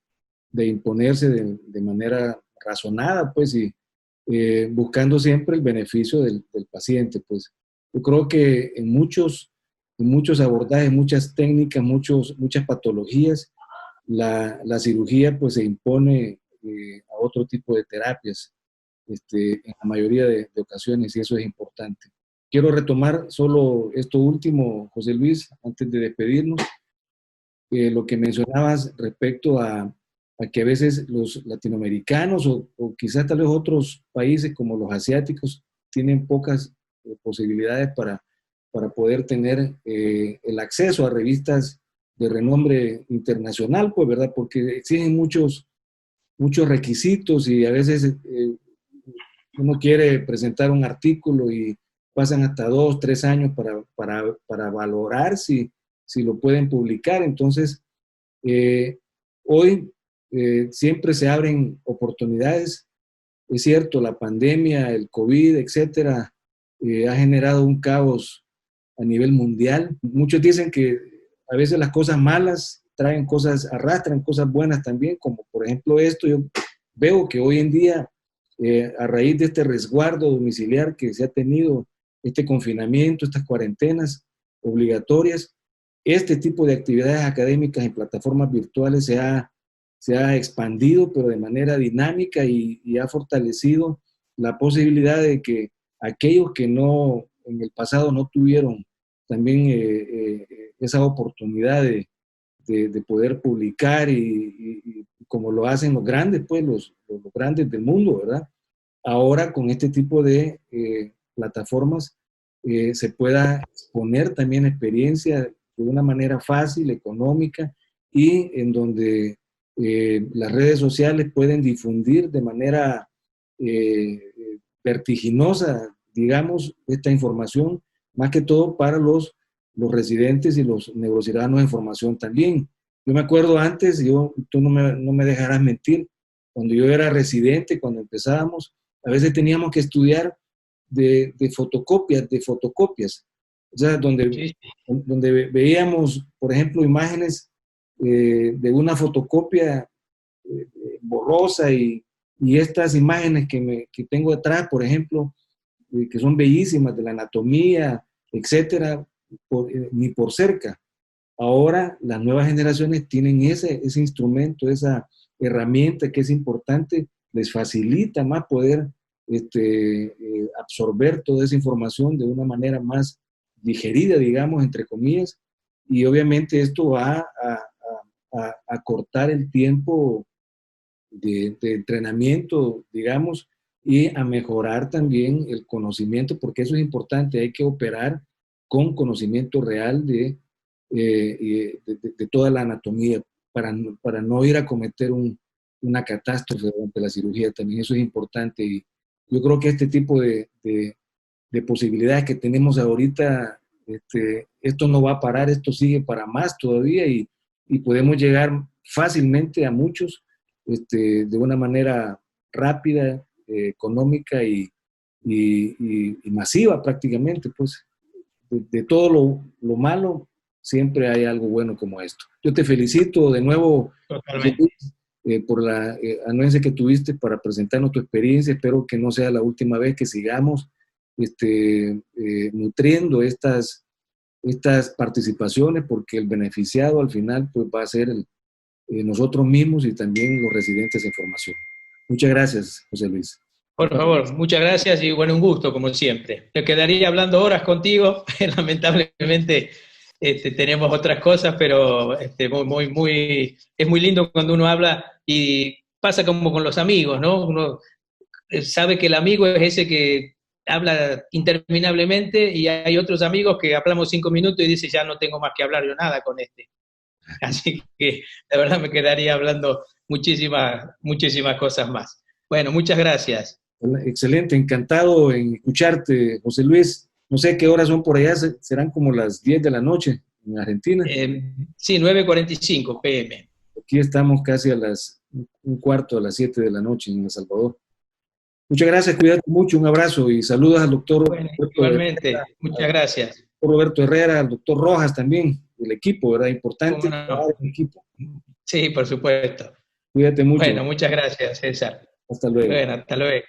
S1: de imponerse de manera razonada, pues, y buscando siempre el beneficio del paciente, pues. Yo creo que en muchos abordajes, muchas técnicas, muchas patologías, la cirugía pues se impone a otro tipo de terapias en la mayoría de ocasiones, y eso es importante. Quiero retomar solo esto último, José Luis, antes de despedirnos, lo que mencionabas respecto a que a veces los latinoamericanos o quizás tal vez otros países como los asiáticos tienen pocas posibilidades para poder tener el acceso a revistas de renombre internacional, pues, ¿verdad? Porque exigen muchos requisitos y a veces uno quiere presentar un artículo y pasan hasta 2, 3 años para valorar si lo pueden publicar. Entonces, hoy siempre se abren oportunidades. Es cierto, la pandemia, el COVID, etcétera, ha generado un caos a nivel mundial. Muchos dicen que a veces las cosas malas arrastran cosas buenas también, como por ejemplo esto. Yo veo que hoy en día, a raíz de este resguardo domiciliar que se ha tenido, este confinamiento, estas cuarentenas obligatorias, este tipo de actividades académicas en plataformas virtuales se ha expandido, pero de manera dinámica, y ha fortalecido la posibilidad de que aquellos que en el pasado no tuvieron también esa oportunidad de poder publicar y como lo hacen los grandes, pues los grandes del mundo, ¿verdad? Ahora con este tipo de plataformas se pueda exponer también experiencia de una manera fácil, económica, y en donde las redes sociales pueden difundir de manera vertiginosa, digamos, esta información, más que todo para los residentes y los neurocirujanos en formación también. Yo me acuerdo antes, tú no me dejarás mentir, cuando yo era residente, cuando empezábamos, a veces teníamos que estudiar de fotocopias, o sea, donde veíamos, por ejemplo, imágenes de una fotocopia borrosa, y estas imágenes que tengo detrás, por ejemplo, que son bellísimas, de la anatomía, etcétera, ni por cerca. Ahora las nuevas generaciones tienen ese instrumento, esa herramienta que es importante, les facilita más poder absorber toda esa información de una manera más digerida, digamos, entre comillas, y obviamente esto va a cortar el tiempo de entrenamiento, digamos, y a mejorar también el conocimiento, porque eso es importante, hay que operar con conocimiento real de toda la anatomía para no ir a cometer una catástrofe durante la cirugía. También eso es importante, y yo creo que este tipo de posibilidades que tenemos ahorita, esto no va a parar, esto sigue para más todavía, y podemos llegar fácilmente a muchos de una manera rápida, económica y masiva prácticamente, pues. De todo lo malo, siempre hay algo bueno como esto. Yo te felicito de nuevo, por la anuencia que tuviste para presentarnos tu experiencia. Espero que no sea la última vez, que sigamos nutriendo estas participaciones, porque el beneficiado al final pues va a ser nosotros mismos y también los residentes en formación. Muchas gracias, José Luis.
S2: Por favor, muchas gracias y bueno, un gusto como siempre. Me quedaría hablando horas contigo, lamentablemente tenemos otras cosas, pero es muy lindo cuando uno habla y pasa como con los amigos, ¿no? Uno sabe que el amigo es ese que habla interminablemente y hay otros amigos que hablamos 5 minutos y dice ya no tengo más que hablar yo nada con este. Así que la verdad me quedaría hablando muchísimas cosas más. Bueno, muchas gracias.
S1: Excelente, encantado en escucharte, José Luis. No sé qué horas son por allá, serán como las 10 de la noche en Argentina.
S2: Sí, 9:45 p.m.
S1: Aquí estamos casi a un cuarto de las 7 de la noche en El Salvador. Muchas gracias, cuídate mucho, un abrazo y saludos al doctor.
S2: Bueno, igualmente, muchas gracias.
S1: Roberto Herrera, al doctor Rojas también, el equipo, ¿verdad? Importante.
S2: No?
S1: El equipo.
S2: Sí, por supuesto.
S1: Cuídate mucho.
S2: Bueno, muchas gracias, César.
S1: Hasta luego.
S2: Bueno, hasta luego.